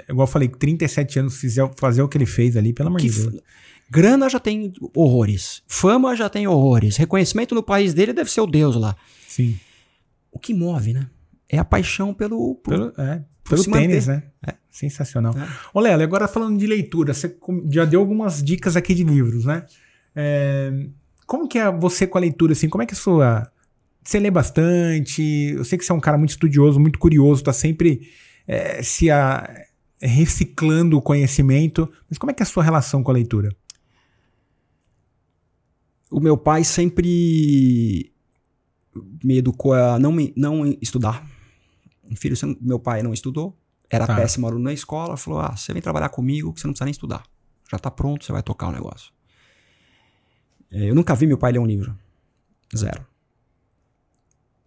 igual eu falei, 37 anos, fazer o que ele fez ali, pelo amor de Deus. Grana já tem horrores. Fama já tem horrores. Reconhecimento no país dele deve ser o Deus lá. Sim. O que move, né? É a paixão pelo tênis, né? Sensacional. Ô, Lelo, agora falando de leitura, você já deu algumas dicas aqui de livros, né? Como que é você com a leitura, assim? Como é que é a sua... Você lê bastante? Eu sei que você é um cara muito estudioso, muito curioso, tá sempre reciclando o conhecimento. Mas como é que é a sua relação com a leitura? O meu pai sempre me educou a não estudar. Filho, meu pai não estudou, era péssimo aluno na escola, falou, você vem trabalhar comigo que você não precisa nem estudar. Já tá pronto, você vai tocar o negócio. Eu nunca vi meu pai ler um livro. Zero.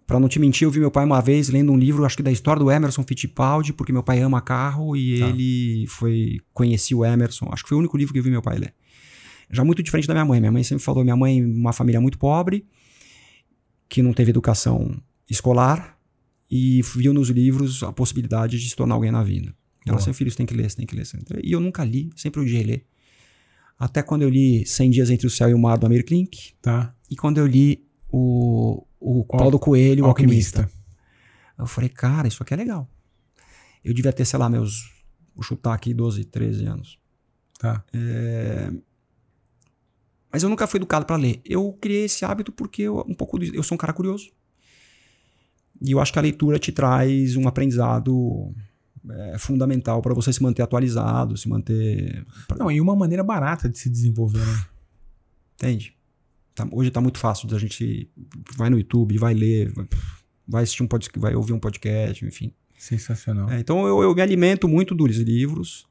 Pra não te mentir, eu vi meu pai uma vez lendo um livro, acho que da história do Emerson Fittipaldi, porque meu pai ama carro e ele conhecia o Emerson. Acho que foi o único livro que eu vi meu pai ler. Já muito diferente da minha mãe. Minha mãe sempre falou, minha mãe, uma família muito pobre, que não teve educação escolar e viu nos livros a possibilidade de se tornar alguém na vida. Ela sempre, filho, você tem que ler, você tem que ler. E eu nunca li, sempre odiei ler. Até quando eu li 100 Dias Entre o Céu e o Mar, do Amir Klink. Tá. E quando eu li o Paulo Coelho, o Alquimista. Eu falei, cara, isso aqui é legal. Eu devia ter, sei lá, vou chutar aqui 12, 13 anos. Tá. Mas eu nunca fui educado para ler. Eu criei esse hábito porque eu sou um cara curioso. E eu acho que a leitura te traz um aprendizado fundamental para você se manter atualizado, se manter... Não, e uma maneira barata de se desenvolver, né? Entende? Hoje tá muito fácil, a gente vai no YouTube, vai ler, vai assistir um podcast, vai ouvir um podcast, enfim. Sensacional. Então eu me alimento muito dos livros.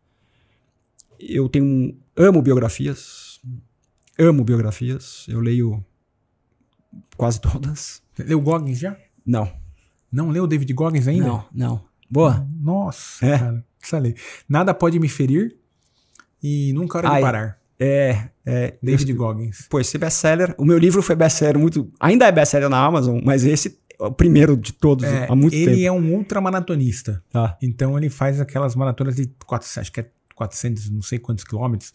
Eu amo biografias. Eu leio quase todas. Leu Goggins já? Não. Não leu David Goggins ainda? Não. Boa. Nossa, cara. Precisa ler. Nada pode me ferir e nunca hora de parar. David Goggins. Pô, esse best-seller, o meu livro foi best-seller ainda é best-seller na Amazon, mas esse é o primeiro de todos há muito tempo. Ele é um ultramaratonista. Tá. Então ele faz aquelas maratonas de 400, acho que é 400, não sei quantos quilômetros.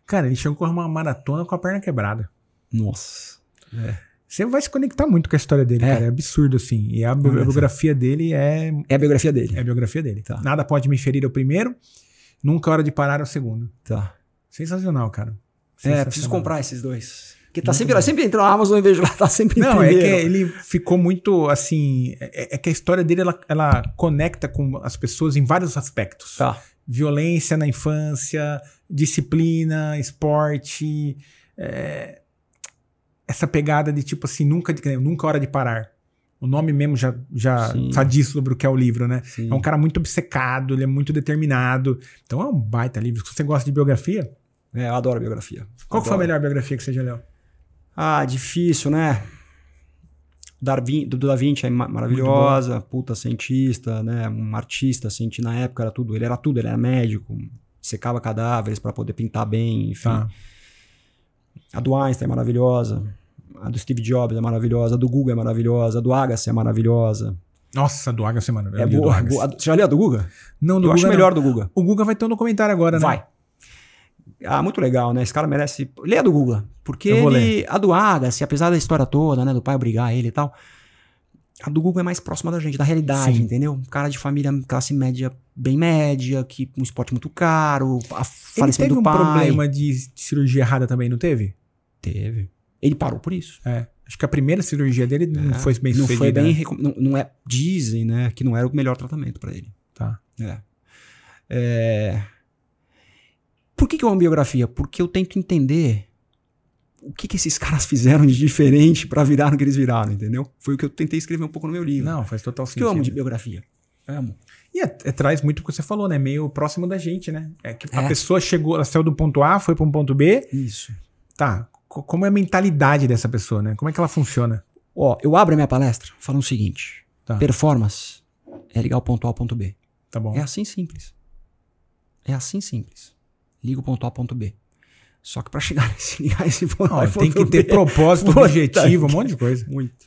Cara, ele chegou a correr uma maratona com a perna quebrada. Nossa. Você vai se conectar muito com a história dele, cara. É absurdo, assim. E a biografia dele é... É a biografia dele. É a biografia dele. Tá. Nada pode me ferir é o primeiro, nunca hora de parar é o segundo. Tá. Sensacional, cara. Preciso comprar esses dois. Porque tá sempre entra na Amazon e vejo lá, tá sempre em Não, primeiro. é que ele ficou muito, assim... É que a história dele, ela conecta com as pessoas em vários aspectos. Tá. Violência na infância, disciplina, esporte... essa pegada de tipo assim, nunca hora de parar. O nome mesmo já diz sobre o que é o livro, né? Sim. É um cara muito obcecado, ele é muito determinado. Então é um baita livro. Se você gosta de biografia... Eu adoro biografia. Qual que foi a melhor biografia que você já leu? Difícil, né? Do Da Vinci é maravilhosa, puta cientista, né? Um artista, na época era tudo. Ele era médico, secava cadáveres para poder pintar bem, enfim. Tá. A do Einstein é maravilhosa, a do Steve Jobs é maravilhosa, a do Google é maravilhosa, a do Agassi é maravilhosa. Nossa, a do Agassi é maravilhosa. É boa. Você já leu a do Guga? Não, do Eu Guga acho melhor do Guga. O Guga vai ter um documentário agora, né? Vai. Muito legal, né? Esse cara merece... Lê a do Guga. Porque a do Agassi, apesar da história toda, né? Do pai obrigar ele e tal, a do Guga é mais próxima da gente, da realidade, entendeu? Um cara de família classe média, bem média, que um esporte muito caro, falecimento do pai. Ele teve um problema de cirurgia errada também, não teve? Teve. Ele parou por isso. Acho que a primeira cirurgia dele não foi bem sucedida. Não foi bem... Dizem, né? Que não era o melhor tratamento pra ele. Tá. Por que eu amo biografia? Porque eu tento entender o que esses caras fizeram de diferente pra virar o que eles viraram, entendeu? Foi o que eu tentei escrever um pouco no meu livro. Não, faz total sentido. Que eu amo de biografia. Amo. E traz muito o que você falou, né? Meio próximo da gente, né? A pessoa ela saiu do ponto A, foi para um ponto B. Isso. Tá. Como é a mentalidade dessa pessoa, né? Como é que ela funciona? Eu abro a minha palestra falando o seguinte. Tá. Performance é ligar o ponto A ao ponto B. Tá bom. É assim simples. Liga o ponto A ao ponto B. Só que pra ligar esse ponto A ao ponto B... Tem que ter propósito, objetivo, um monte de coisa. Muito.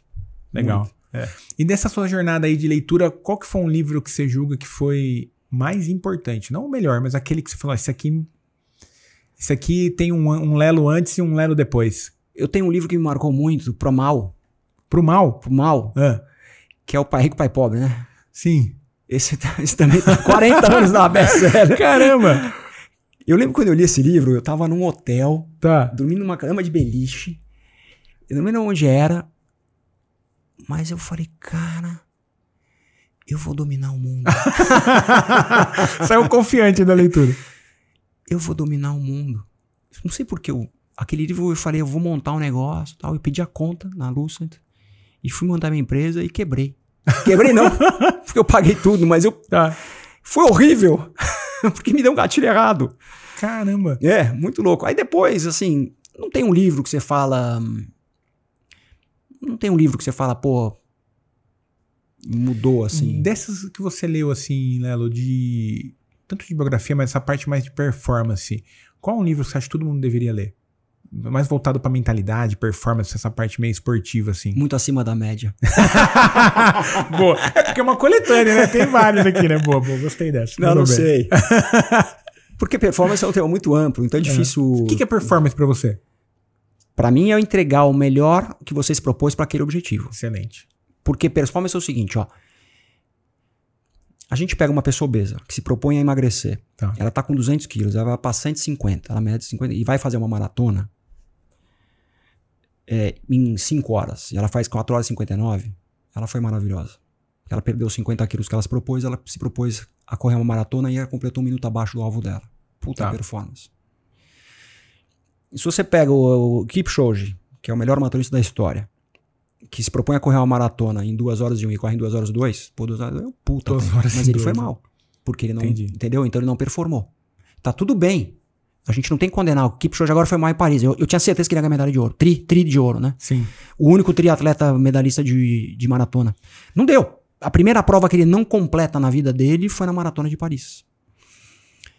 Legal. Muito. E dessa sua jornada aí de leitura, qual que foi um livro que você julga que foi mais importante? Não o melhor, mas aquele que você falou, esse aqui tem um lelo antes e um lelo depois. Eu tenho um livro que me marcou muito, Pro Mal. Pro Mal? Pro Mal. Que é o Pai Rico, Pai Pobre, né? Sim. Esse também tá 40 anos na best-seller. Caramba! Eu lembro quando eu li esse livro, eu tava num hotel, tá, dormindo numa cama de beliche. Eu não lembro onde era, mas eu falei, cara, eu vou dominar o mundo. Saiu confiante da leitura. Eu vou dominar o mundo. Não sei por que aquele livro eu falei, eu vou montar um negócio, tal. Eu pedi a conta na Lucent e fui montar minha empresa e quebrei. Quebrei não, porque eu paguei tudo, mas foi horrível, porque me deu um gatilho errado. Caramba. Muito louco. Aí depois, assim, não tem um livro que você fala, pô, mudou, assim. Dessas que você leu, assim, Lelo, tanto de biografia, mas essa parte mais de performance, qual um livro que você acha que todo mundo deveria ler? Mais voltado pra mentalidade, performance, essa parte meio esportiva, assim. Muito acima da média. Boa. É porque é uma coletânea, né? Tem vários aqui, né? Boa, gostei dessa. Não sei. Porque performance é um tema muito amplo, então é difícil... O que é performance pra você? Pra mim é entregar o melhor que você se propôs pra aquele objetivo. Excelente. Porque performance é o seguinte, ó. A gente pega uma pessoa obesa que se propõe a emagrecer. Tá. Ela tá com 200 quilos, ela vai pra 150, ela mede 50 e vai fazer uma maratona em 5 horas. E ela faz 4 horas e 59. Ela foi maravilhosa. Ela perdeu 50 quilos que ela se propôs a correr uma maratona e ela completou 1 minuto abaixo do alvo dela. Puta performance. E se você pega o Kipchoge, que é o melhor maratonista da história, que se propõe a correr uma maratona em 2 horas e 1 e corre em 2 horas e 2, pô, 2 horas é um puta. Mas ele foi mal. Porque ele não... Entendeu? Então ele não performou. Tá tudo bem. A gente não tem que condenar. O Kipchoge agora foi mal em Paris. Eu tinha certeza que ele ia ganhar medalha de ouro. Tri de ouro, né? Sim. O único triatleta medalhista de maratona. Não deu. A primeira prova que ele não completa na vida dele foi na maratona de Paris.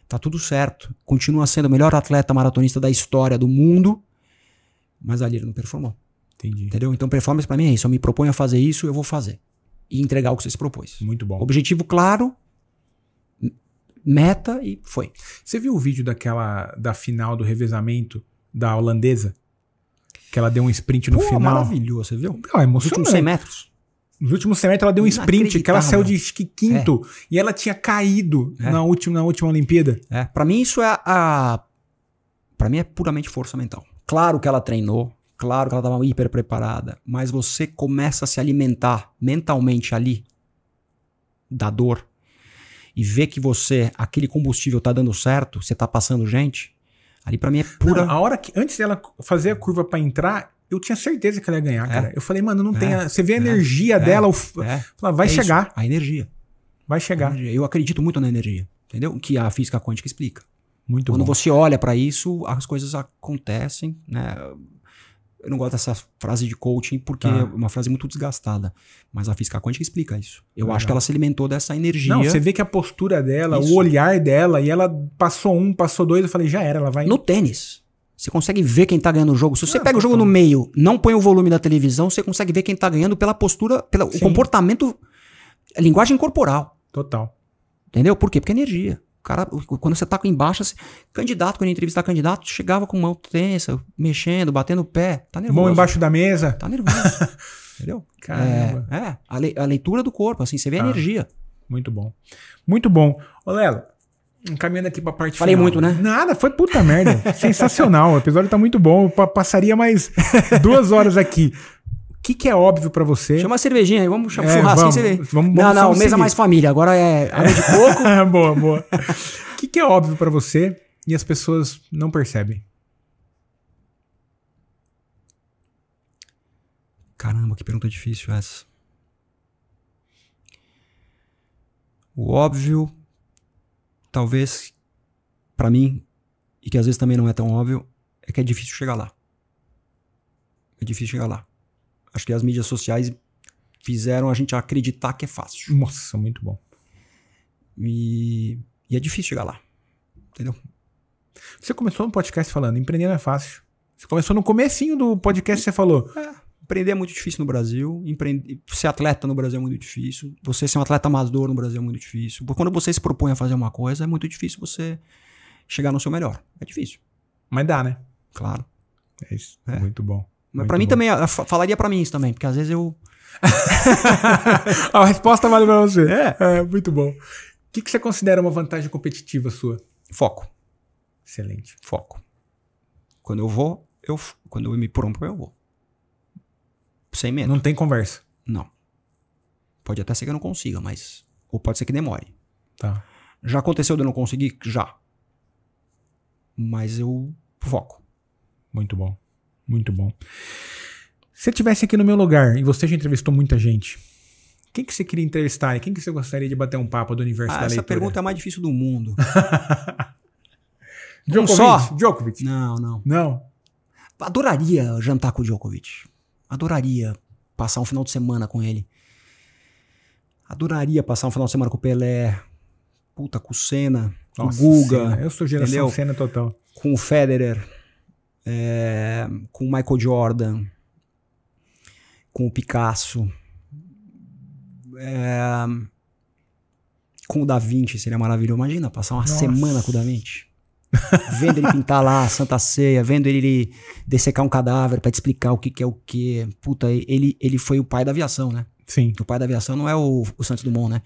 Tá tudo certo. Continua sendo o melhor atleta maratonista da história do mundo, mas ali ele não performou. Entendi. Entendeu? Então performance pra mim é isso. Eu me proponho a fazer isso, eu vou fazer. E entregar o que você se propôs. Muito bom. Objetivo claro, meta e foi. Você viu o vídeo da final do revezamento da holandesa? Que ela deu um sprint no final. Maravilhoso, você viu? É emocionante. Nos últimos 100 metros. Nos últimos 100 metros ela deu um sprint, que ela saiu de quinto e ela tinha caído na última Olimpíada. Pra mim isso pra mim é puramente força mental. Claro que ela treinou, claro que ela estava hiper preparada, mas você começa a se alimentar mentalmente ali da dor e ver que aquele combustível tá dando certo, você tá passando gente, ali pra mim é pura... Não, a hora que, antes dela fazer a curva pra entrar, eu tinha certeza que ela ia ganhar, cara. Eu falei, mano, não tem... Você vê a energia dela, vai chegar. Isso, a energia. Vai chegar. Eu acredito muito na energia, entendeu? Que a física quântica explica. Muito Quando bom. você olha pra isso, as coisas acontecem, né? Eu não gosto dessa frase de coaching porque é uma frase muito desgastada. Mas a física quântica explica isso. Eu acho que ela se alimentou dessa energia. Não, você vê que a postura dela, o olhar dela, e ela passou 1, passou 2, eu falei, já era, ela vai... No tênis, você consegue ver quem tá ganhando o jogo. Se você pega o jogo no meio, não põe o volume da televisão, você consegue ver quem tá ganhando pela postura, pelo comportamento, a linguagem corporal. Total. Entendeu? Por quê? Porque é energia. O cara, quando você tá embaixo, candidato, quando ia entrevistar candidato, chegava com mão tensa, mexendo, batendo o pé. Tá nervoso. Mão embaixo da mesa. Tá nervoso. Entendeu? Caramba. A leitura do corpo, assim, você vê a energia. Muito bom. Muito bom. Ô, Lelo, encaminhando aqui pra parte Falei final. muito, né? Nada, foi puta merda. Sensacional. O episódio tá muito bom. Eu passaria mais 2 horas aqui. O que é óbvio pra você? Chama a cervejinha aí, vamos chamar churrasquinho, você vê. Vamos não, mesa mais família. Agora é água de coco. Boa. O que é óbvio pra você e as pessoas não percebem? Caramba, que pergunta difícil essa. O óbvio, talvez, pra mim, e que às vezes também não é tão óbvio, é que é difícil chegar lá. É difícil chegar lá. Acho que as mídias sociais fizeram a gente acreditar que é fácil. Nossa, muito bom. E é difícil chegar lá. Entendeu? Você começou no podcast falando, empreender não é fácil. Você começou no comecinho do podcast, você falou. Empreender é muito difícil no Brasil. Ser atleta no Brasil é muito difícil. Você ser um atleta amador no Brasil é muito difícil. Porque quando você se propõe a fazer uma coisa, é muito difícil você chegar no seu melhor. É difícil. Mas dá, né? Claro. É isso. Muito bom. Mas pra mim também, falaria pra mim isso também, porque às vezes eu... A resposta vale pra você. Muito bom. O que você considera uma vantagem competitiva sua? Foco. Excelente. Foco. Quando eu vou, quando eu me propõe, eu vou. Sem medo. Não tem conversa. Não. Pode até ser que eu não consiga, mas... Ou pode ser que demore. Tá. Já aconteceu de eu não conseguir? Já. Mas eu foco. Muito bom. Muito bom. Se você estivesse aqui no meu lugar e você já entrevistou muita gente, quem que você queria entrevistar e quem que você gostaria de bater um papo do universo da leitura? Essa pergunta é a mais difícil do mundo. Djokovic? Não. Adoraria jantar com o Djokovic. Adoraria passar um final de semana com ele. Adoraria passar um final de semana com o Pelé, puta, com o Senna, com o Nossa, Guga. Senna. Eu sou geração entendeu? Senna total. Com o Federer, com o Michael Jordan, com o Picasso, com o Da Vinci, seria maravilhoso. Imagina passar uma semana com o Da Vinci. Vendo ele pintar lá a Santa Ceia, vendo ele dessecar um cadáver pra te explicar o que é o que. Puta, ele foi o pai da aviação, né? Sim. O pai da aviação não é o Santos Dumont, né?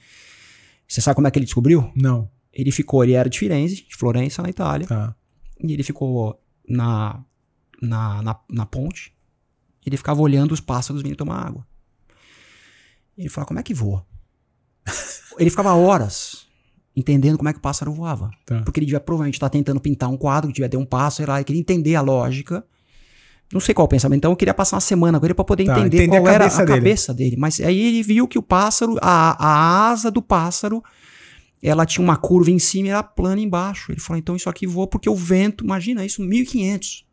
Você sabe como é que ele descobriu? Não. Ele era de Firenze, de Florença, na Itália. Tá. E ele ficou na ponte. Ele ficava olhando os pássaros vindo tomar água. E ele falou, como é que voa? Ele ficava horas entendendo como é que o pássaro voava. Tá. Porque ele devia provavelmente estar tentando pintar um quadro, devia ter um pássaro lá, e queria entender a lógica. Não sei qual o pensamento. Então eu queria passar uma semana com ele para poder entender qual era a cabeça dele. Mas aí ele viu que o pássaro, a asa do pássaro, ela tinha uma curva em cima e era plana embaixo. Ele falou, então isso aqui voa porque o vento, imagina isso, 1500.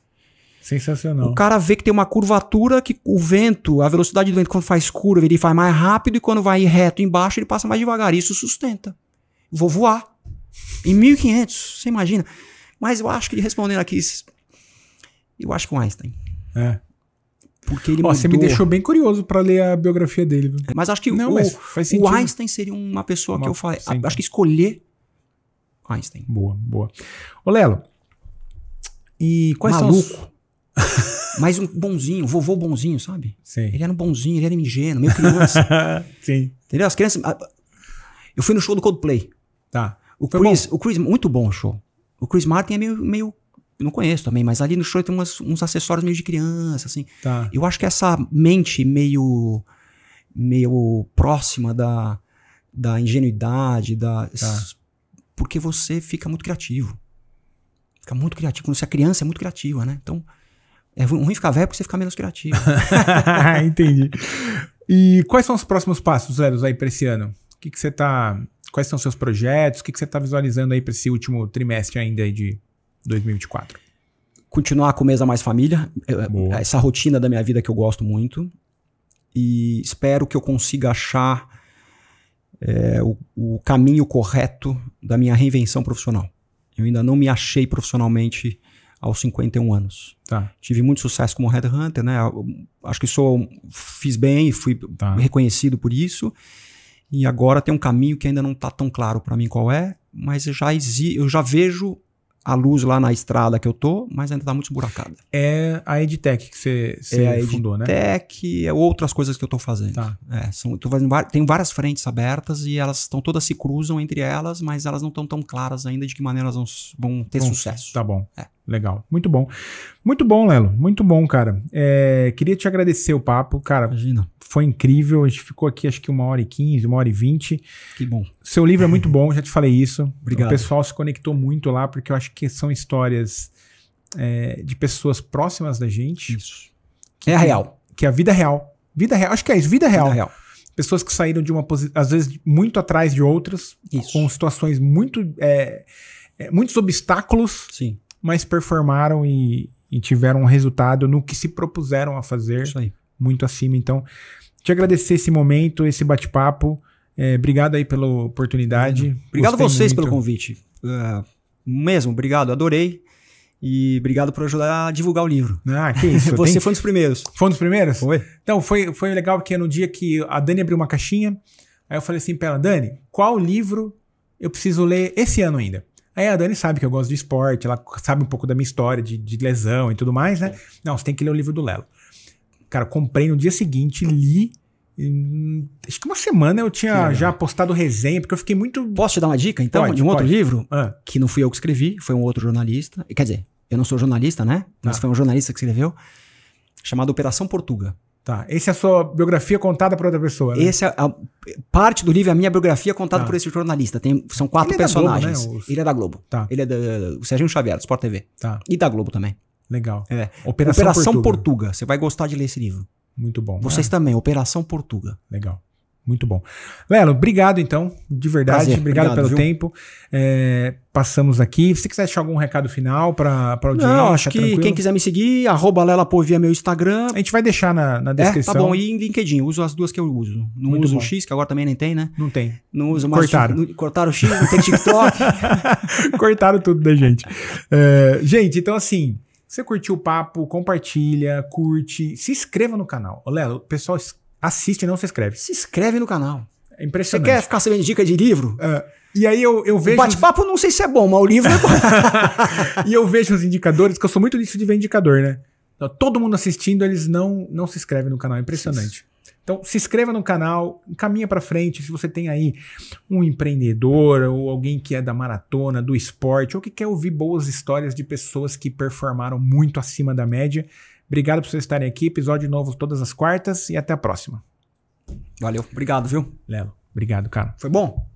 Sensacional. O cara vê que tem uma curvatura que o vento, a velocidade do vento quando faz curva, ele faz mais rápido e quando vai reto embaixo ele passa mais devagar. Isso sustenta. Vou voar. Em 1500, você imagina. Mas eu acho que ele respondendo aqui, eu acho que o Einstein. Porque ele mudou. Você me deixou bem curioso pra ler a biografia dele. Viu? Mas acho que mas faz sentido. O Einstein seria uma pessoa que eu falei. Acho que escolher Einstein. Boa, boa. Ô, Lelo, e quais Maluco. são os... Mas um bonzinho, vovô bonzinho, sabe? Sim. Ele era um bonzinho, ele era ingênuo, meio criança. Sim. Entendeu? As crianças... Eu fui no show do Coldplay. Tá. O Chris, muito bom o show. O Chris Martin é meio eu não conheço também, mas ali no show tem uns acessórios meio de criança, assim. Tá. Eu acho que essa mente meio próxima da ingenuidade, porque você fica muito criativo. Fica muito criativo. Quando você é criança, é muito criativa, né? Então, é ruim ficar velho porque você fica menos criativo. Entendi. E quais são os próximos passos, Lelos, aí pra esse ano? O que você tá... Quais são os seus projetos? O que você tá visualizando aí pra esse último trimestre ainda aí de 2024? Continuar com o Mesa Mais Família. Boa. Essa rotina da minha vida que eu gosto muito. E espero que eu consiga achar o caminho correto da minha reinvenção profissional. Eu ainda não me achei profissionalmente aos 51 anos. Tá. Tive muito sucesso como headhunter, né? Acho que fiz bem e fui reconhecido por isso. E agora tem um caminho que ainda não está tão claro para mim qual é, mas eu já vejo a luz lá na estrada que eu tô, mas ainda está muito esburacada. É a EdTech que você fundou, né? EdTech, outras coisas que eu estou fazendo. Tá. Tenho várias frentes abertas e elas todas se cruzam entre elas, mas elas não estão tão claras ainda de que maneira elas vão ter sucesso. Tá bom. Legal. Muito bom. Muito bom, Lelo. Muito bom, cara. Queria te agradecer o papo, cara. Imagina. Foi incrível. A gente ficou aqui acho que 1h15, 1h20. Que bom. Seu livro é muito bom, já te falei isso. Obrigado. O pessoal se conectou muito lá, porque eu acho que são histórias de pessoas próximas da gente. Isso. É a real. Que é a vida real. Vida real. Acho que é isso, vida real. Vida real. Pessoas que saíram de uma posição, às vezes, muito atrás de outras. Isso. Com situações muitos obstáculos. Sim. Mas performaram e tiveram um resultado no que se propuseram a fazer. Isso aí. Muito acima. Então, te agradecer esse momento, esse bate-papo. Obrigado aí pela oportunidade. Obrigado a vocês muito. pelo convite. Mesmo, obrigado. Adorei. E obrigado por ajudar a divulgar o livro. Ah, que isso. Você foi um dos primeiros. Foi um dos primeiros? Foi. Então, foi legal porque no dia que a Dani abriu uma caixinha, aí eu falei assim pra ela, Dani, qual livro eu preciso ler esse ano ainda? Aí a Dani sabe que eu gosto de esporte, ela sabe um pouco da minha história de lesão e tudo mais, né? Não, você tem que ler o livro do Lelo. Cara, comprei no dia seguinte, li. Acho que uma semana eu tinha já postado resenha, porque eu fiquei muito... Posso te dar uma dica, então, de um outro livro? Que não fui eu que escrevi, foi um outro jornalista. Quer dizer, eu não sou jornalista, né? Mas foi um jornalista que escreveu, chamado Operação Portuga. Tá, essa é a sua biografia contada por outra pessoa, né? Parte do livro é a minha biografia contada por esse jornalista. São 4 personagens. Da Globo, né? Ele é da Globo. Tá. Ele é do Serginho Xavier, do Sport TV. Tá. E da Globo também. Legal. Operação Portuga. Você vai gostar de ler esse livro. Muito bom. Vocês também, Operação Portuga. Legal. Muito bom. Lelo, obrigado então, de verdade. Prazer, obrigado pelo viu? tempo. Passamos aqui. Se você quiser deixar algum recado final para audiência, Não, acho que tranquilo? quem quiser me seguir, @LelaPovi é meu Instagram. A gente vai deixar na descrição. Tá bom. E em LinkedIn, uso as duas que eu uso. Não Muito uso bom. o X, que agora também nem tem, né? Não tem. Não uso mais. Cortaram. Cortaram o X, não tem TikTok. Cortaram tudo da gente. Gente, então assim, você curtiu o papo, compartilha, curte, se inscreva no canal. Ô, Lelo, o pessoal assiste e não se inscreve. Se inscreve no canal. É Você impressionante. quer ficar sabendo dica de livro? E aí eu O vejo... bate-papo não sei se é bom, mas o livro é bom. E eu vejo os indicadores, que eu sou muito disso de ver indicador, né? Então, todo mundo assistindo, eles não se inscrevem no canal. É impressionante. Então, se inscreva no canal, caminha pra frente. Se você tem aí um empreendedor ou alguém que é da maratona, do esporte, ou que quer ouvir boas histórias de pessoas que performaram muito acima da média, obrigado por vocês estarem aqui. Episódio novo todas as quartas e até a próxima. Valeu, obrigado, viu? Lelo, obrigado, cara. Foi bom?